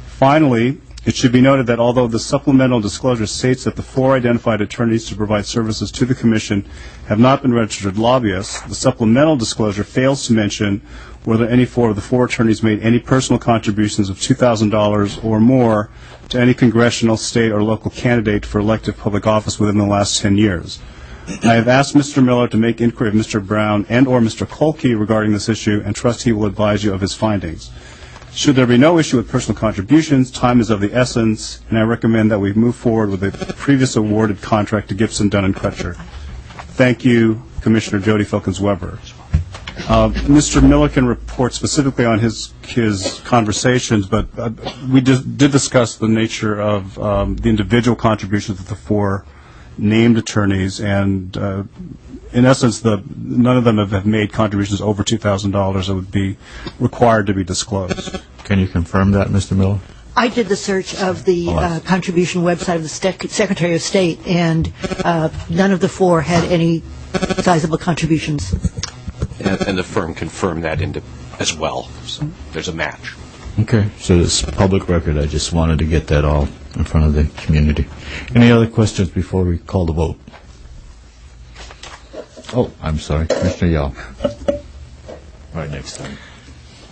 Finally, it should be noted that although the supplemental disclosure states that the 4 identified attorneys to provide services to the Commission have not been registered lobbyists, the supplemental disclosure fails to mention whether any 4 of the 4 attorneys made any personal contributions of $2,000 or more to any congressional, state, or local candidate for elective public office within the last 10 years. I have asked Mr. Miller to make inquiry of Mr. Brown and or Mr. Kolke regarding this issue and trust he will advise you of his findings. Should there be no issue with personal contributions, time is of the essence, and I recommend that we move forward with the previous awarded contract to Gibson, Dunn, and Crutcher. Thank you, Commissioner Jody Filkins-Weber. Mr. Miller can report specifically on his conversations, but we did discuss the nature of the individual contributions of the 4 named attorneys, and in essence, none of them have made contributions over $2,000 that would be required to be disclosed. Can you confirm that, Mr. Miller? I did the search of the contribution website of the Secretary of State, and none of the 4 had any sizable contributions. And the firm confirmed that as well. So there's a match. Okay, so it's public record. I just wanted to get that all in front of the community. Any other questions before we call the vote? Oh, I'm sorry, Commissioner Yao. Right next time.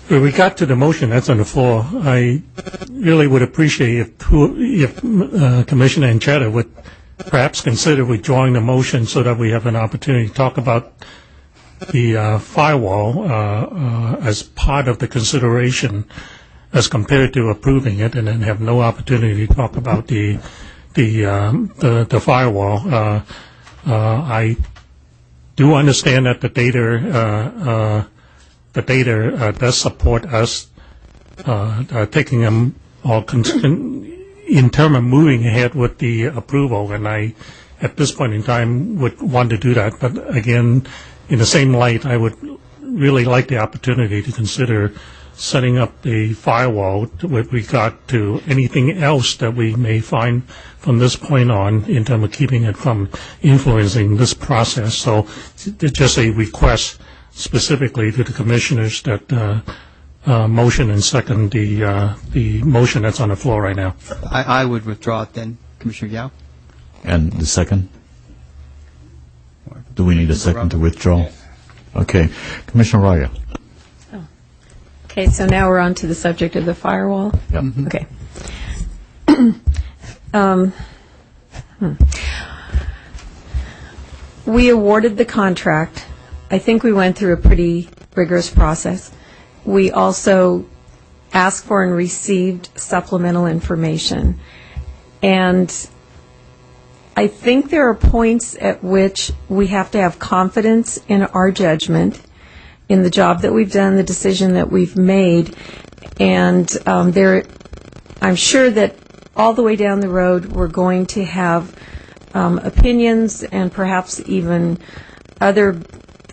When we got to the motion that's on the floor, I really would appreciate if Commissioner Anchetta would perhaps consider withdrawing the motion so that we have an opportunity to talk about the firewall as part of the consideration as compared to approving it, and then have no opportunity to talk about the firewall. I do understand that the data does support us taking them all in terms of moving ahead with the approval, and I, at this point in time, would want to do that. But again, in the same light, I would really like the opportunity to consider setting up the firewall with regard to anything else that we may find from this point on in terms of keeping it from influencing this process. So it's just a request specifically to the commissioners that motion and second the motion that's on the floor right now. I would withdraw it then, Commissioner Yao. And the second? Do we need a second to withdraw? Okay. Commissioner Raya. Okay, so now we're on to the subject of the firewall. Yep. Okay. We awarded the contract. I think we went through a pretty rigorous process. We also asked for and received supplemental information. And I think there are points at which we have to have confidence in our judgment, in the job that we've done, the decision that we've made, and I'm sure that all the way down the road we're going to have opinions and perhaps even other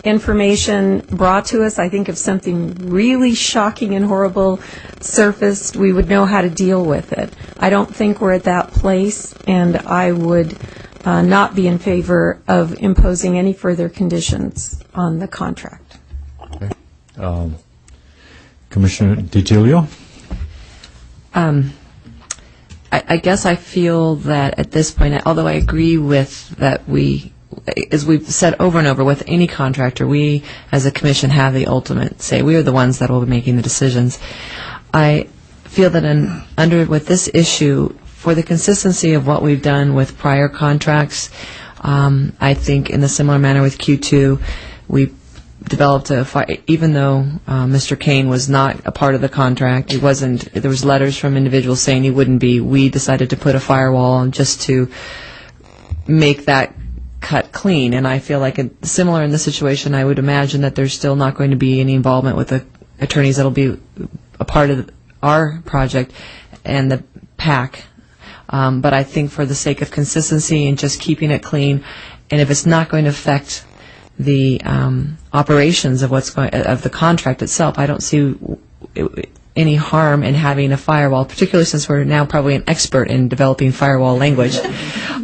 information brought to us. I think if something really shocking and horrible surfaced, we would know how to deal with it. I don't think we're at that place, and I would not be in favor of imposing any further conditions on the contract. Okay. Commissioner DiGilio? I guess I feel that at this point, although I agree with that as we've said over and over, with any contractor, we as a commission have the ultimate say. We are the ones that will be making the decisions. I feel that with this issue, for the consistency of what we've done with prior contracts, I think in a similar manner with Q2, we developed even though Mr. Kane was not a part of the contract, there was letters from individuals saying he wouldn't be. We decided to put a firewall on just to make that cut clean, and I feel like similar in this situation. I would imagine that there's still not going to be any involvement with the attorneys that will be a part of our project and the PAC. But I think for the sake of consistency and just keeping it clean, and if it's not going to affect the operations of of the contract itself, I don't see any harm in having a firewall, particularly since we're now probably an expert in developing firewall language,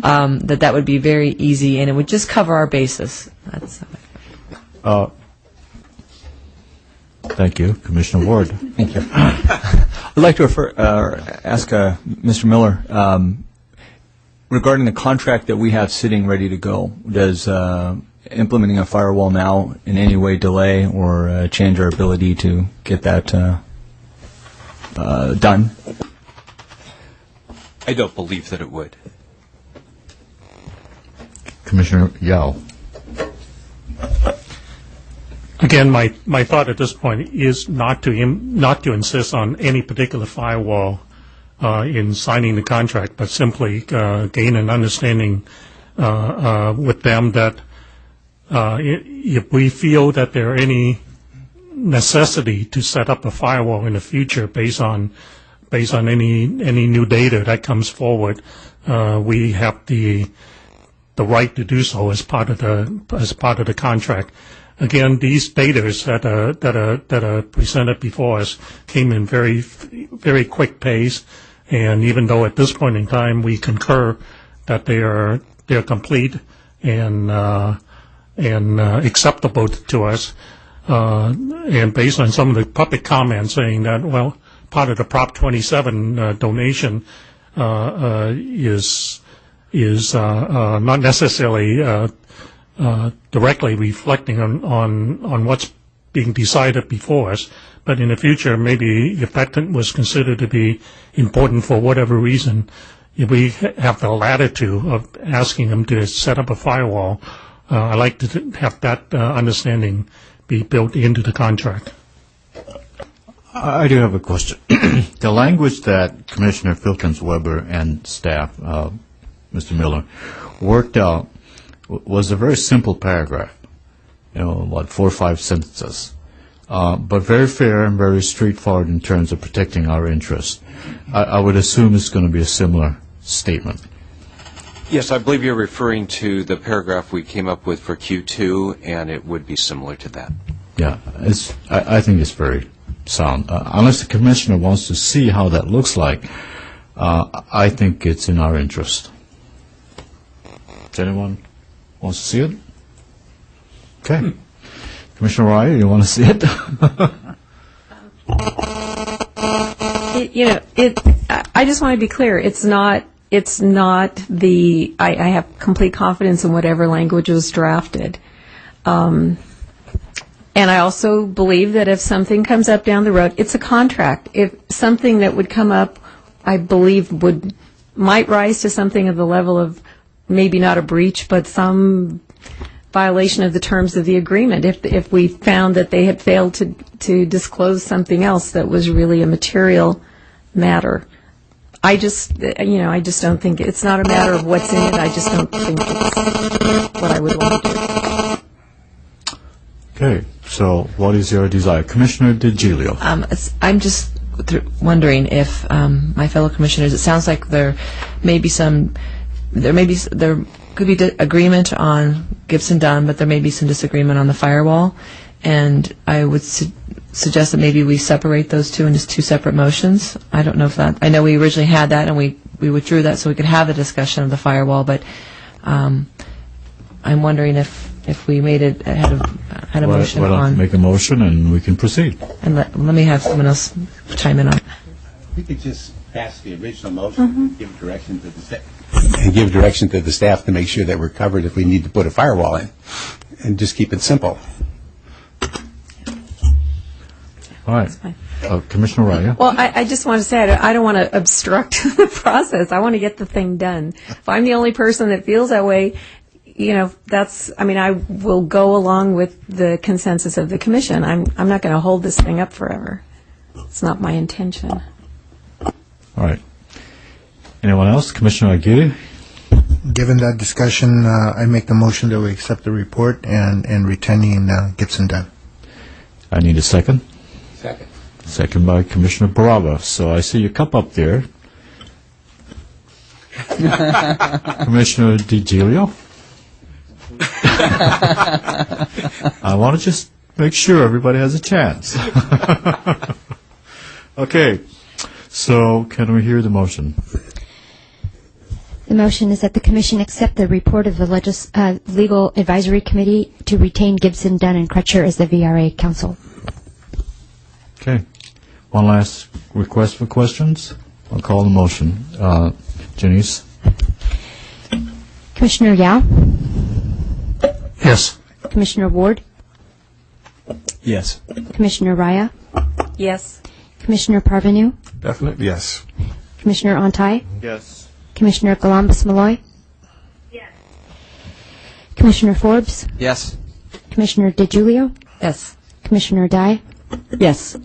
that would be very easy, and it would just cover our bases. Thank you. Commissioner Ward. Thank you. I'd like to ask Mr. Miller, regarding the contract that we have sitting ready to go, does implementing a firewall now in any way delay or change our ability to get that done? I don't believe that it would. Commissioner Yao. Again, my thought at this point is not to insist on any particular firewall in signing the contract, but simply gain an understanding with them that if we feel that there are any necessity to set up a firewall in the future based on any new data that comes forward, we have the right to do so as part of the contract. Again, these data that are presented before us came in very, very quick pace, and even though at this point in time we concur that they're complete and acceptable to us, and based on some of the public comments saying that, well, part of the Prop 27 donation is not necessarily directly reflecting on what's being decided before us, but in the future, maybe if that was considered to be important for whatever reason, if we have the latitude of asking them to set up a firewall, I like to have that understanding be built into the contract. I do have a question. The language that Commissioner Filkins-Weber and staff, Mr. Miller, worked out was a very simple paragraph, about 4 or 5 sentences, but very fair and very straightforward in terms of protecting our interests. I would assume it's going to be a similar statement. Yes, I believe you're referring to the paragraph we came up with for Q2, and it would be similar to that. Yeah, I think it's very sound. Unless the Commissioner wants to see how that looks like, I think it's in our interest. Does anyone wants to see it? Okay. Commissioner Ryan, you want to see it? I just want to be clear. It's not I have complete confidence in whatever language was drafted. And I also believe that if something comes up down the road, it's a contract. If something that would come up, I believe might rise to something of the level of maybe not a breach, but some violation of the terms of the agreement if we found that they had failed to disclose something else that was really a material matter. I just don't think it's not a matter of what's in it. I just don't think it's what I would want to do. Okay, so what is your desire? Commissioner DiGilio. I'm just wondering if my fellow commissioners, it sounds like there could be agreement on Gibson Dunn, but there may be some disagreement on the firewall, and I would suggest that maybe we separate those two into two separate motions. I don't know if that, I know we originally had that and we withdrew that so we could have a discussion of the firewall, but I'm wondering if we made it, had a motion why don't on. you make a motion and we can proceed. And let me have someone else chime in on it. We could just pass the original motion and give direction to the staff to make sure that we're covered if we need to put a firewall in, and just keep it simple. All right. Commissioner Raya. Well, I just want to say I don't want to obstruct the process. I want to get the thing done. If I'm the only person that feels that way, I will go along with the consensus of the commission. I'm not going to hold this thing up forever. It's not my intention. All right. Anyone else? Commissioner Aguirre? Given that discussion, I make the motion that we accept the report and retaining Gibson Dunn. I need a second. Second. Second by Commissioner Baraba. So I see your cup up there. Commissioner DiGilio? I want to just make sure everybody has a chance. Okay. So can we hear the motion? The motion is that the Commission accept the report of the Legal Advisory Committee to retain Gibson, Dunn, and Crutcher as the VRA counsel. Okay. One last request for questions. I'll call the motion. Janice? Commissioner Yao? Yes. Commissioner Ward? Yes. Commissioner Raya? Yes. Commissioner Parvenu? Definitely yes. Commissioner Ontai? Yes. Commissioner Galambas-Malloy? Yes. Commissioner Forbes? Yes. Commissioner DiGiulio? Yes. Commissioner Dye? Yes.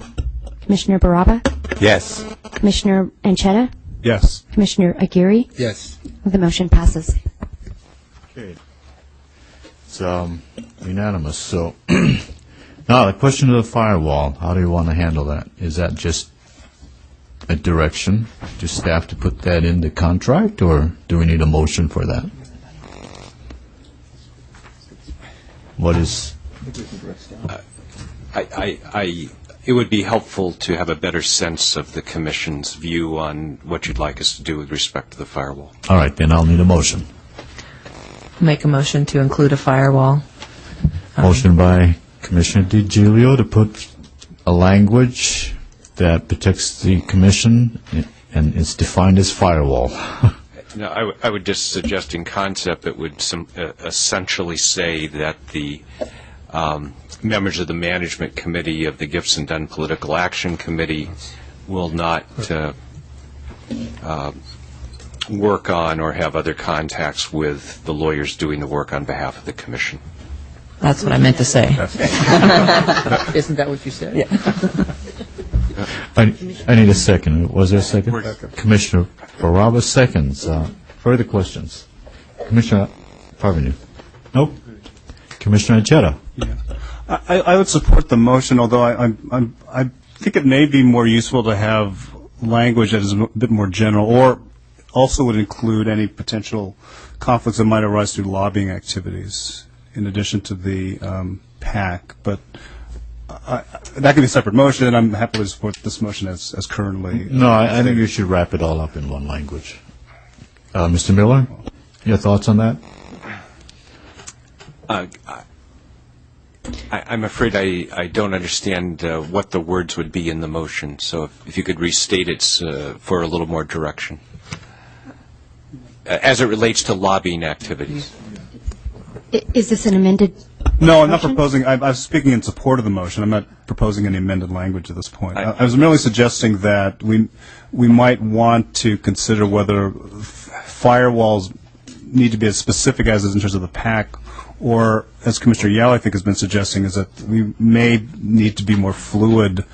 Commissioner Baraba? Yes. Commissioner Anchetta? Yes. Commissioner Aguirre? Yes. The motion passes. Okay. It's unanimous. So now the question of the firewall, how do you want to handle that? Is that just a direction to staff to put that in the contract, or do we need a motion for that? What is... It would be helpful to have a better sense of the Commission's view on what you'd like us to do with respect to the firewall. All right, then I'll need a motion. Make a motion to include a firewall. Motion by Commissioner DiGiulio to put a language that protects the Commission and is defined as firewall. No, I would just suggest in concept it would essentially say that the members of the Management Committee of the Gibson Dunn Political Action Committee will not work on or have other contacts with the lawyers doing the work on behalf of the Commission. That's what I meant to say. Isn't that what you said? Yeah. I need a second. Was there a second? Commissioner Baraba seconds. Further questions? Commissioner Parvenu? Nope. Commissioner Anchetta? Yeah. I would support the motion, although I think it may be more useful to have language that is a bit more general, or also would include any potential conflicts that might arise through lobbying activities in addition to the PAC. But that can be a separate motion, and I'm happy to support this motion as currently. No, I think you should wrap it all up in one language. Mr. Miller, your thoughts on that? I'm afraid I don't understand what the words would be in the motion, so if you could restate it for a little more direction. As it relates to lobbying activities. Is this an amended? No, I'm not proposing. I'm speaking in support of the motion. I'm not proposing any amended language at this point. I was merely suggesting that we might want to consider whether firewalls need to be as specific as is in terms of the PAC, or as Commissioner Yao, I think, has been suggesting, is that we may need to be more fluid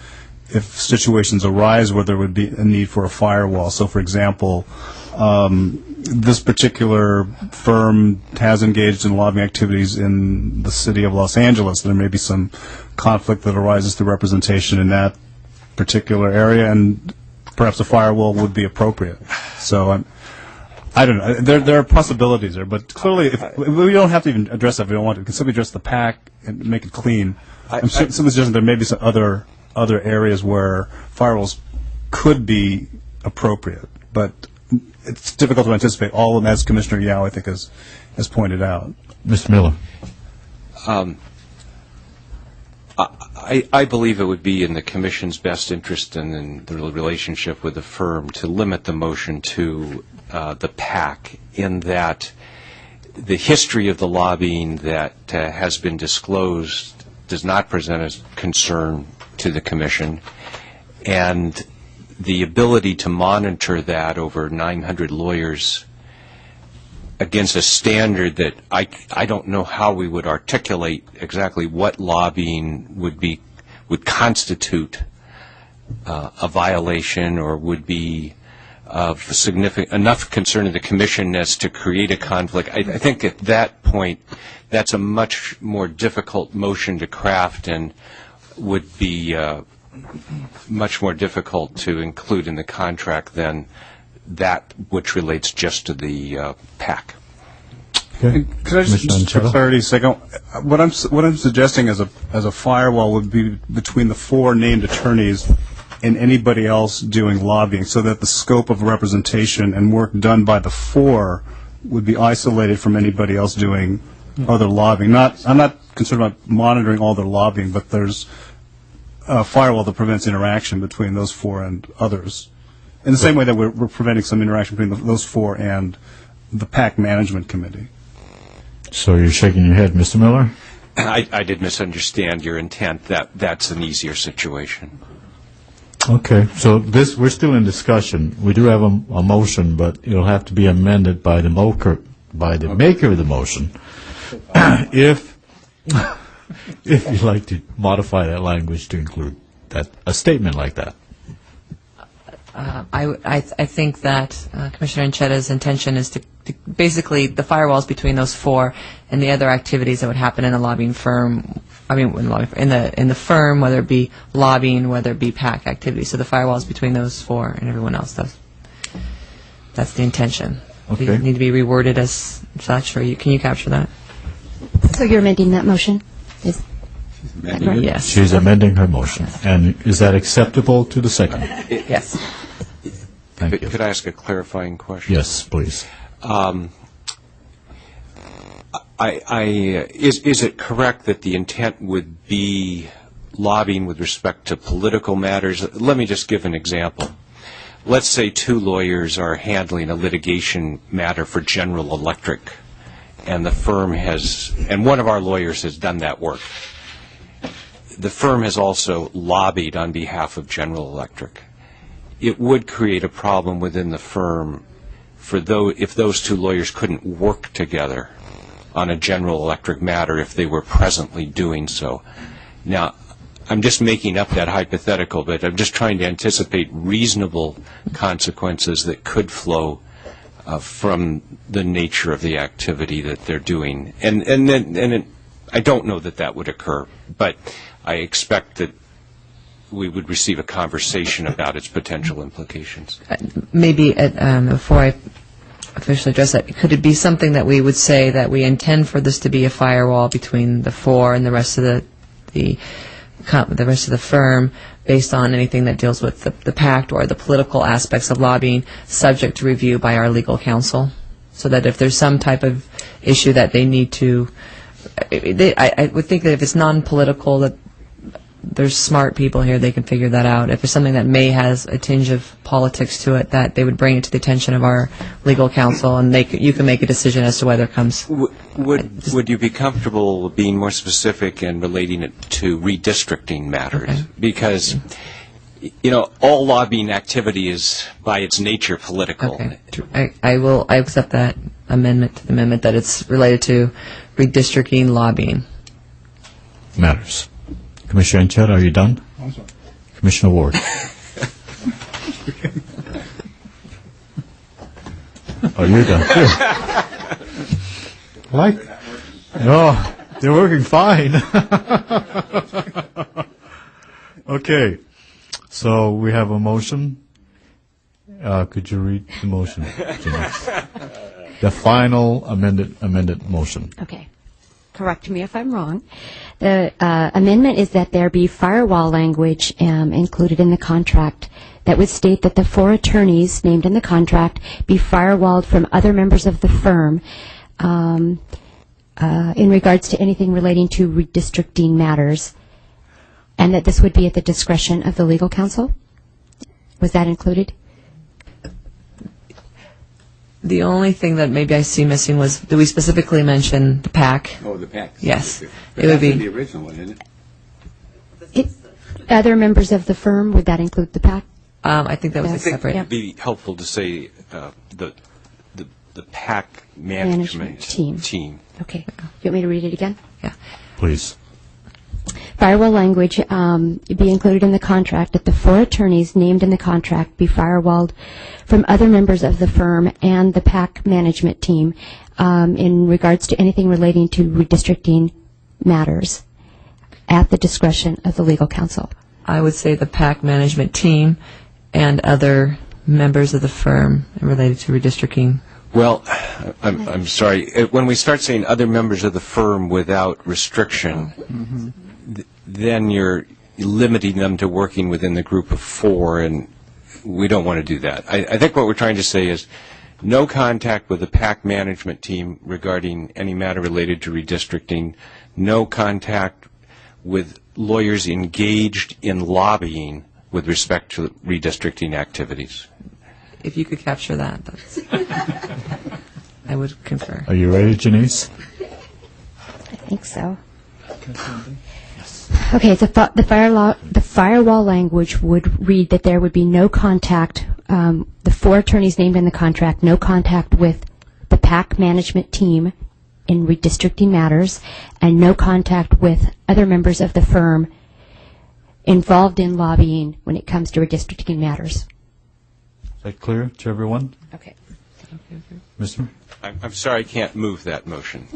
if situations arise where there would be a need for a firewall. So, for example, this particular firm has engaged in lobbying activities in the city of Los Angeles. There may be some conflict that arises through representation in that particular area, and perhaps a firewall would be appropriate. So I don't know. There are possibilities there, but clearly, we don't have to even address that if we don't want to. We can simply address the PAC and make it clean. I'm simply suggesting there may be some other areas where firewalls could be appropriate, but it's difficult to anticipate all of them, as Commissioner Yao, I think, has pointed out. Mr. Miller. I believe it would be in the Commission's best interest and in the relationship with the firm to limit the motion to the PAC, in that the history of the lobbying that has been disclosed does not present a concern to the Commission, and the ability to monitor that over 900 lawyers against a standard that I don't know how we would articulate exactly what lobbying would constitute a violation, or would be of significant enough concern to the Commission as to create a conflict. I think at that point that's a much more difficult motion to craft and would be much more difficult to include in the contract than that which relates just to the PAC. Okay. Could I just for clarity's sake, what I'm suggesting as a firewall would be between the 4 named attorneys and anybody else doing lobbying, so that the scope of representation and work done by the 4 would be isolated from anybody else doing other lobbying. I'm not concerned about monitoring all their lobbying, but there's a firewall that prevents interaction between those 4 and others, in the same way that we're preventing some interaction between those 4 and the PAC Management Committee. So you're shaking your head, Mr. Miller? I did misunderstand your intent. That's an easier situation. Okay, so we're still in discussion. We do have a motion, but it'll have to be amended by the maker of the motion. If you'd like to modify that language to include a statement like that. I think that Commissioner Anchetta's intention is to basically the firewalls between those 4 and the other activities that would happen in a lobbying firm. I mean, in the firm, whether it be lobbying, whether it be PAC activities. So the firewalls between those 4 and everyone else does. That's the intention. Okay. They need to be reworded as such, or can you capture that? So you're amending that motion? Is that right? Yes. She's amending her motion. And is that acceptable to the second? Yes. Thank you. Could I ask a clarifying question? Yes, please. Is it correct that the intent would be lobbying with respect to political matters? Let me just give an example. Let's say 2 lawyers are handling a litigation matter for General Electric, and the firm and one of our lawyers has done that work. The firm has also lobbied on behalf of General Electric. It would create a problem within the firm if those 2 lawyers couldn't work together on a General Electric matter if they were presently doing so. Now, I'm just making up that hypothetical, but I'm just trying to anticipate reasonable consequences that could flow from the nature of the activity that they're doing. And I don't know that would occur, but I expect that we would receive a conversation about its potential implications. Maybe before I officially address that, could it be something that we would say that we intend for this to be a firewall between the 4 and the rest of the rest of the firm, based on anything that deals with the PAC or the political aspects of lobbying, subject to review by our legal counsel, so that if there's some type of issue that they need to, I would think that if it's non-political, that there's smart people here, they can figure that out. If it's something that has a tinge of politics to it, that they would bring it to the attention of our legal counsel, and you can make a decision as to whether it comes. Would you be comfortable being more specific and relating it to redistricting matters? Okay. Because, all lobbying activity is by its nature political. Okay. I accept that. amendment to the amendment that it's related to redistricting lobbying. Matters. Commissioner Anchetta, are you done? I'm sorry. Commissioner Ward. Oh, you're done too. Like? Oh, they're working fine. Okay. So we have a motion. Could you read the motion, Janice? The final amended motion. Okay. Correct me if I'm wrong. The amendment is that there be firewall language included in the contract that would state that the 4 attorneys named in the contract be firewalled from other members of the firm in regards to anything relating to redistricting matters, and that this would be at the discretion of the legal counsel. Was that included? The only thing that maybe I see missing was, did we specifically mention the PAC? Oh, the PAC. Yes. But It would that's in be the original one, isn't it? Other members of the firm, would that include the PAC? I think that was Yes. separate. It would be helpful to say the PAC management team. Okay. Do you want me to read it again? Yeah. Please. Firewall language be included in the contract that the 4 attorneys named in the contract be firewalled from other members of the firm and the PAC management team in regards to anything relating to redistricting matters at the discretion of the legal counsel. I would say the PAC management team and other members of the firm related to redistricting. Well, I'm sorry. When we start saying other members of the firm without restriction, then you're limiting them to working within the group of 4, and we don't want to do that. I think what we're trying to say is no contact with the PAC management team regarding any matter related to redistricting, no contact with lawyers engaged in lobbying with respect to redistricting activities. If you could capture that, I would concur. Are you ready, Janice? I think so. Okay, the firewall language would read that there would be no contact, the 4 attorneys named in the contract, no contact with the PAC management team in redistricting matters, and no contact with other members of the firm involved in lobbying when it comes to redistricting matters. Is that clear to everyone? Okay. Mr. I'm sorry I can't move that motion.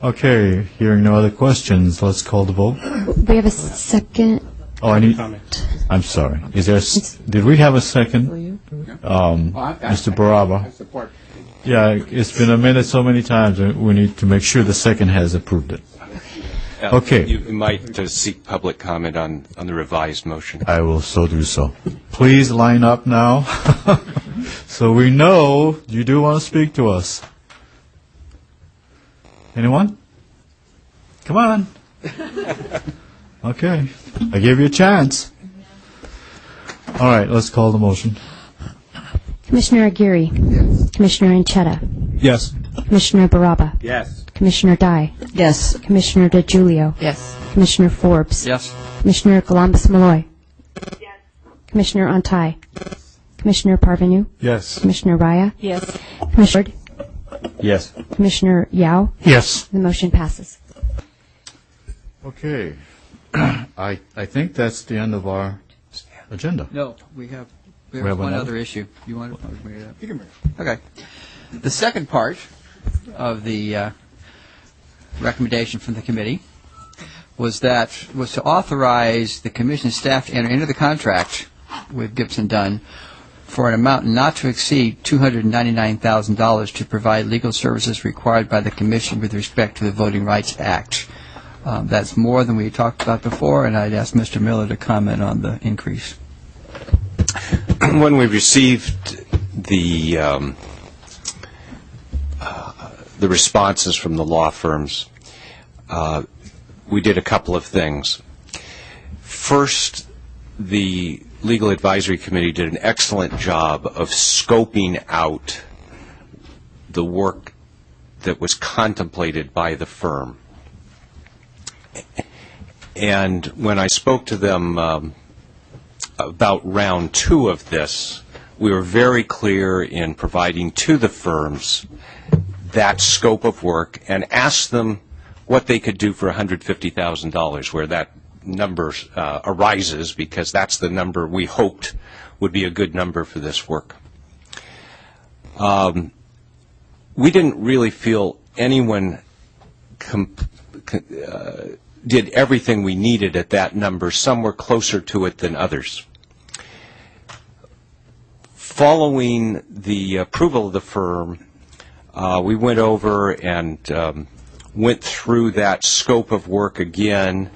Okay, hearing no other questions, let's call the vote. We have a second. Oh, I'm sorry. Is there? Did we have a second? Mr. Baraba. Yeah, it's been amended so many times. We need to make sure the second has approved it. Okay. You might seek public comment on the revised motion. I will so do so. Please line up now, so we know you do want to speak to us. Anyone? Come on. Okay. I gave you a chance. All right, let's call the motion. Commissioner Aguirre. Yes. Commissioner Anchetta. Yes. Commissioner Baraba. Yes. Commissioner Dye. Yes. Commissioner DeGiulio. Yes. Commissioner Forbes. Yes. Commissioner Columbus-Malloy. Yes. Commissioner Ontai. Yes. Commissioner Parvenu. Yes. Commissioner Raya. Yes. Commissioner Yes. Commissioner Yao. Yes. The motion passes. Okay. I think that's the end of our agenda. No, we have have one another? other issue. You want to bring it up? You can bring it. Okay. The second part of the recommendation from the committee was to authorize the commission staff to enter into the contract with Gibson Dunn for an amount not to exceed $299,000 to provide legal services required by the commission with respect to the Voting Rights Act. That's more than we talked about before, and I'd ask Mr. Miller to comment on the increase. When we received the responses from the law firms, we did a couple of things. First, the Legal Advisory Committee did an excellent job of scoping out the work that was contemplated by the firm. And when I spoke to them about round 2 of this, we were very clear in providing to the firms that scope of work and asked them what they could do for $150,000, where that number arises, because that's the number we hoped would be a good number for this work. We didn't really feel anyone did everything we needed at that number. Some were closer to it than others. Following the approval of the firm, we went over and went through that scope of work again,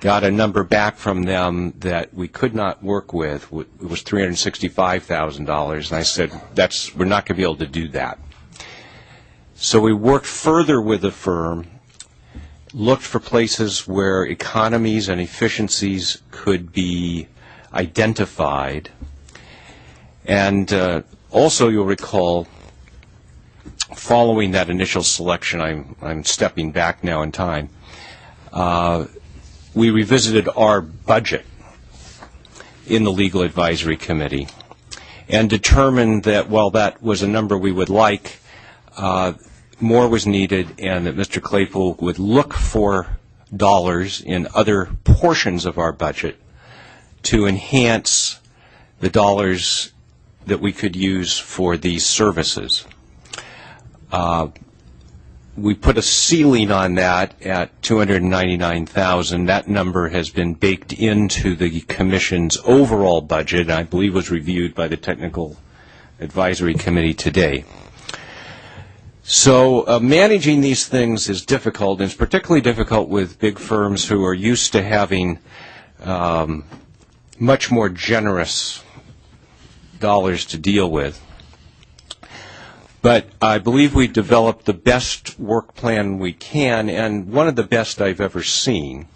got a number back from them that we could not work with. It was $365,000, and I said, we're not going to be able to do that. So we worked further with the firm, looked for places where economies and efficiencies could be identified. And also, you'll recall, following that initial selection, I'm stepping back now in time, we revisited our budget in the Legal Advisory Committee and determined that while that was a number we would like, more was needed, and that Mr. Claypool would look for dollars in other portions of our budget to enhance the dollars that we could use for these services. We put a ceiling on that at $299,000. That number has been baked into the Commission's overall budget, and I believe was reviewed by the Technical Advisory Committee today. So managing these things is difficult, and it's particularly difficult with big firms who are used to having much more generous dollars to deal with. But I believe we've developed the best work plan we can, and one of the best I've ever seen,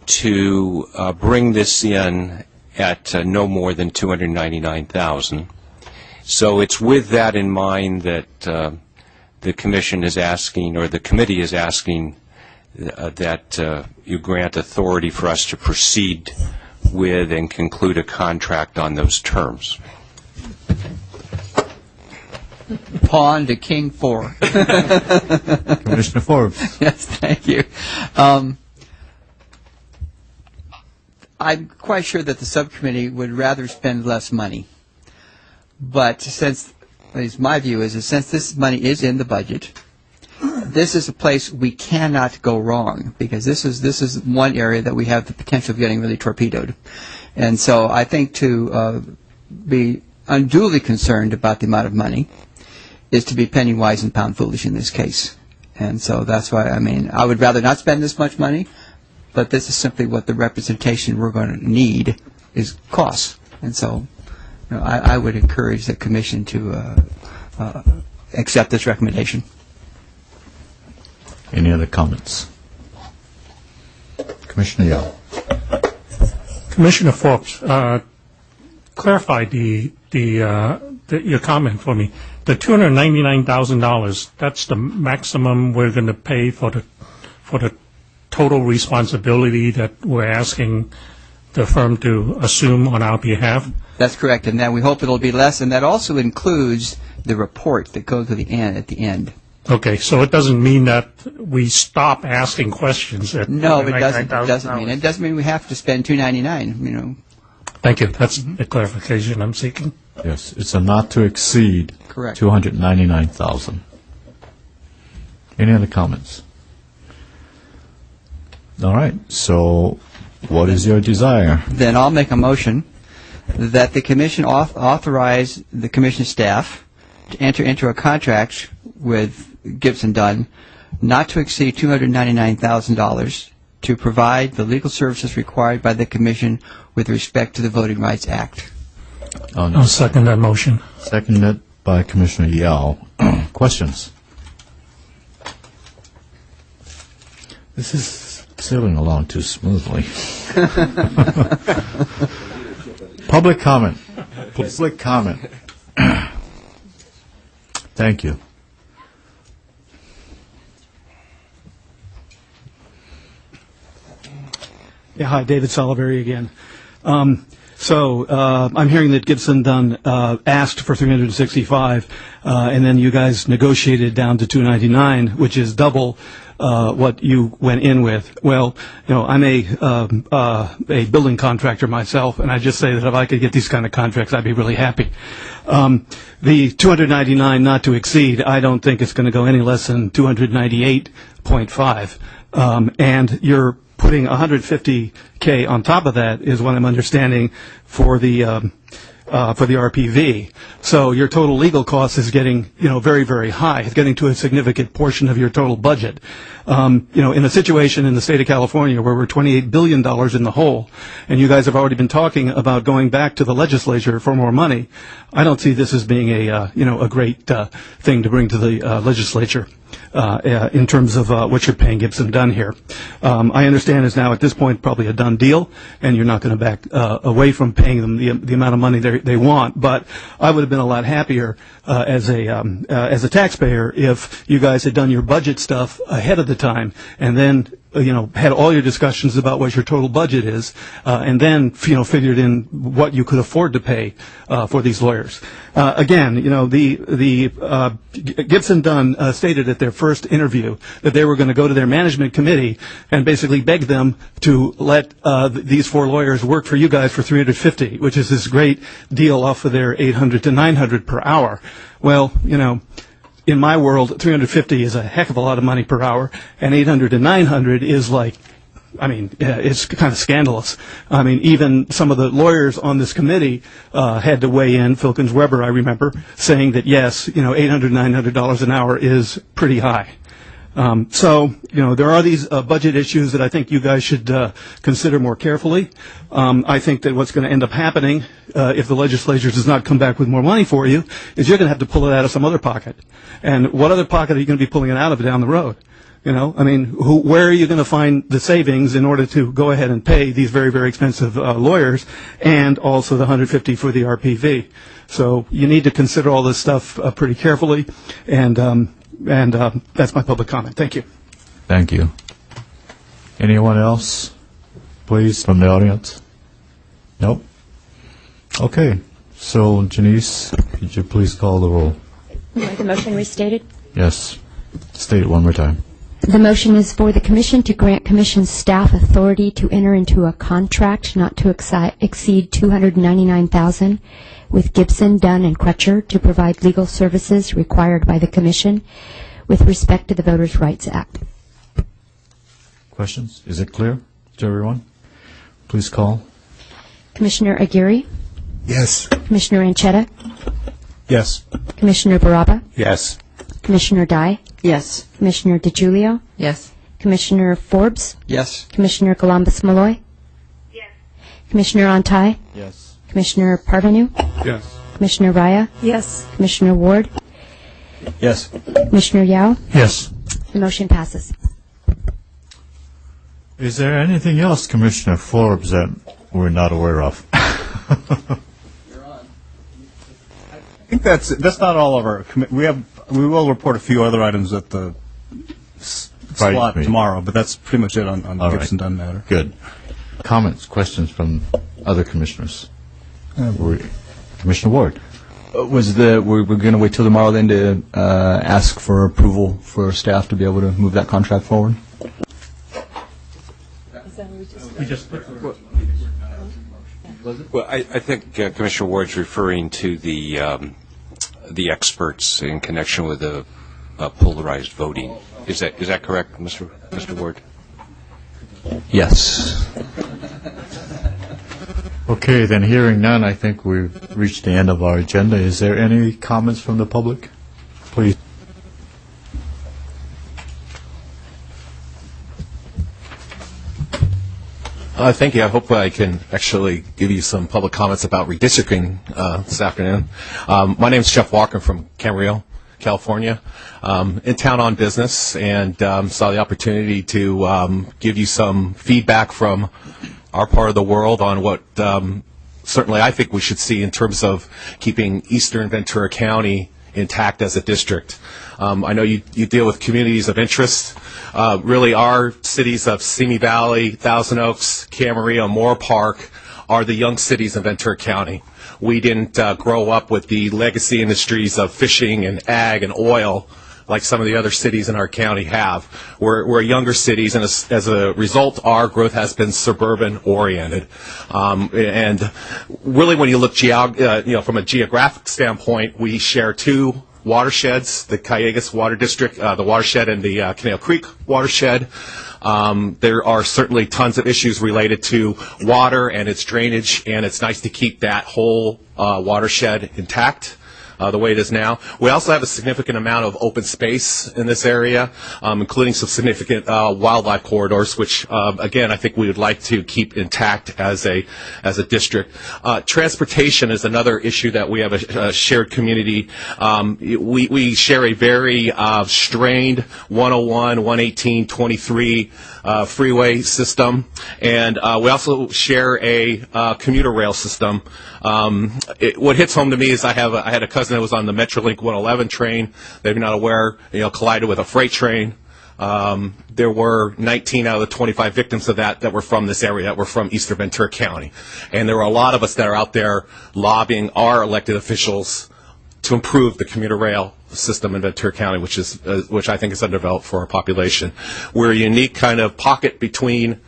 to bring this in at no more than $299,000. So it's with that in mind that the Commission is asking, or the committee is asking, that you grant authority for us to proceed with and conclude a contract on those terms. Pawn to King 4. Commissioner Forbes. Yes, thank you. I'm quite sure that the subcommittee would rather spend less money. But since, at least my view is, since this money is in the budget, this is a place we cannot go wrong, because this is one area that we have the potential of getting really torpedoed. And so I think to be unduly concerned about the amount of money is to be penny wise and pound foolish in this case. And so that's why, I would rather not spend this much money, but this is simply what the representation we're going to need is costs. And so I would encourage the Commission to accept this recommendation. Any other comments? Commissioner Yao. Commissioner Forbes, clarify your comment for me. The $299,000, that's the maximum we're going to pay for the total responsibility that we're asking the firm to assume on our behalf? That's correct, and then we hope it'll be less, and that also includes the report that goes to the end at the end. Okay, so it doesn't mean that we stop asking questions. No, it doesn't. It doesn't mean. It doesn't mean we have to spend $299. Thank you. That's the clarification I'm seeking. Yes, it's a not to exceed. Correct. $299,000. Any other comments? All right. So, what is your desire? Then I'll make a motion that the Commission authorize the Commission staff to enter into a contract with Gibson Dunn not to exceed $299,000 to provide the legal services required by the Commission with respect to the Voting Rights Act. I'll second that motion. Seconded by Commissioner Yao. Questions? This is sailing along too smoothly. Public comment. Public comment. Thank you. Yeah, hi, David Salaberry again. So I'm hearing that Gibson Dunn asked for 365, and then you guys negotiated down to 299, which is double what you went in with. Well, I'm a building contractor myself, and I just say that if I could get these kind of contracts, I'd be really happy. The 299 not to exceed, I don't think it's going to go any less than 298.5, and you're putting 150K on top of that is what I'm understanding for the RPV. So your total legal cost is getting, very, very high. It's getting to a significant portion of your total budget. In a situation in the state of California where we're $28 billion in the hole, and you guys have already been talking about going back to the legislature for more money, I don't see this as being a great thing to bring to the legislature. In terms of what you're paying Gibson Dunn here. I understand is now at this point probably a done deal, and you're not going to back away from paying them the amount of money they want. But I would have been a lot happier as a taxpayer if you guys had done your budget stuff ahead of the time, and then had all your discussions about what your total budget is, and then figured in what you could afford to pay for these lawyers. Again, the Gibson Dunn stated at their first interview that they were going to go to their management committee and basically beg them to let these 4 lawyers work for you guys for $350, which is this great deal off of their $800 to $900 per hour. Well, in my world, $350 is a heck of a lot of money per hour, and $800 to $900 is it's kind of scandalous. Even some of the lawyers on this committee had to weigh in, Filkins Weber, I remember, saying that yes, $800, $900 an hour is pretty high. So there are these budget issues that I think you guys should consider more carefully. I think that what's going to end up happening if the legislature does not come back with more money for you is you're going to have to pull it out of some other pocket. And what other pocket are you going to be pulling it out of down the road? Where are you going to find the savings in order to go ahead and pay these very, very expensive lawyers and also the $150 for the RPV? So you need to consider all this stuff pretty carefully, and that's my public comment. Thank you. Thank you. Anyone else, please, from the audience? Nope. Okay. So, Janice, could you please call the roll? Would you like the motion restated? Yes. State it one more time. The motion is for the Commission to grant Commission staff authority to enter into a contract not to exceed $299,000 with Gibson, Dunn, and Crutcher to provide legal services required by the Commission with respect to the Voters' Rights Act. Questions? Is it clear to everyone? Please call. Commissioner Aguirre? Yes. Commissioner Anchetta? Yes. Commissioner Baraba? Yes. Commissioner Dye? Yes. Commissioner DiGiulio? Yes. Commissioner Forbes? Yes. Commissioner Columbus-Malloy? Yes. Commissioner Antai? Yes. Commissioner Parvenu? Yes. Commissioner Raya? Yes. Commissioner Ward? Yes. Commissioner Yao? Yes. The motion passes. Is there anything else, Commissioner Forbes, that we're not aware of? I think that's not all of our. We will report a few other items at the slot tomorrow, but that's pretty much it on the Gibson Dunn matter. Good. Comments, questions from other commissioners? Commissioner Ward. We're going to wait till tomorrow then to ask for approval for staff to be able to move that contract forward? Well, I think Commissioner Ward's referring to the experts in connection with the polarized voting. Is that correct, Mr. Ward? Yes. Okay, then hearing none, I think we've reached the end of our agenda. Is there any comments from the public? Please. Thank you. I hope I can actually give you some public comments about redistricting this afternoon. My name is Jeff Walker from Camarillo, California. In town on business, and saw the opportunity to give you some feedback from our part of the world on what certainly I think we should see in terms of keeping Eastern Ventura County intact as a district. I know you deal with communities of interest. Really, our cities of Simi Valley, Thousand Oaks, Camarillo, Moore Park are the young cities in Ventura County. We didn't grow up with the legacy industries of fishing and ag and oil like some of the other cities in our county have. We're younger cities, and as a result, our growth has been suburban-oriented. And really, when you look from a geographic standpoint, we share two watersheds, the Callegas Water District, the watershed, and the Canal Creek watershed. There are certainly tons of issues related to water and its drainage, and it's nice to keep that whole watershed intact the way it is now. We also have a significant amount of open space in this area, including some significant wildlife corridors, which, again, I think we would like to keep intact as a district. Transportation is another issue that we have a shared community. We share a very strained 101, 118, 23 freeway system, and we also share a commuter rail system. What hits home to me is I had a cousin that was on the Metrolink 111 train. They're not aware, collided with a freight train. There were 19 out of the 25 victims of that were from this area, that were from Eastern Ventura County. And there were a lot of us that are out there lobbying our elected officials to improve the commuter rail system in Ventura County, which I think is underdeveloped for our population. We're a unique kind of pocket between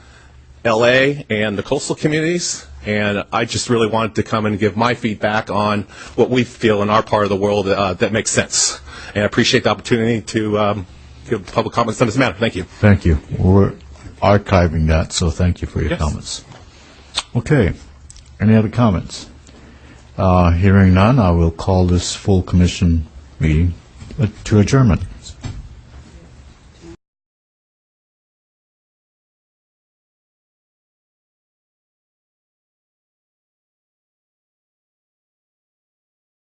L.A. and the coastal communities, and I just really wanted to come and give my feedback on what we feel in our part of the world that makes sense. And I appreciate the opportunity to give public comments on this matter. Thank you. Thank you. We're archiving that, so thank you for your comments. Okay. Any other comments? Hearing none, I will call this full commission meeting to adjournment.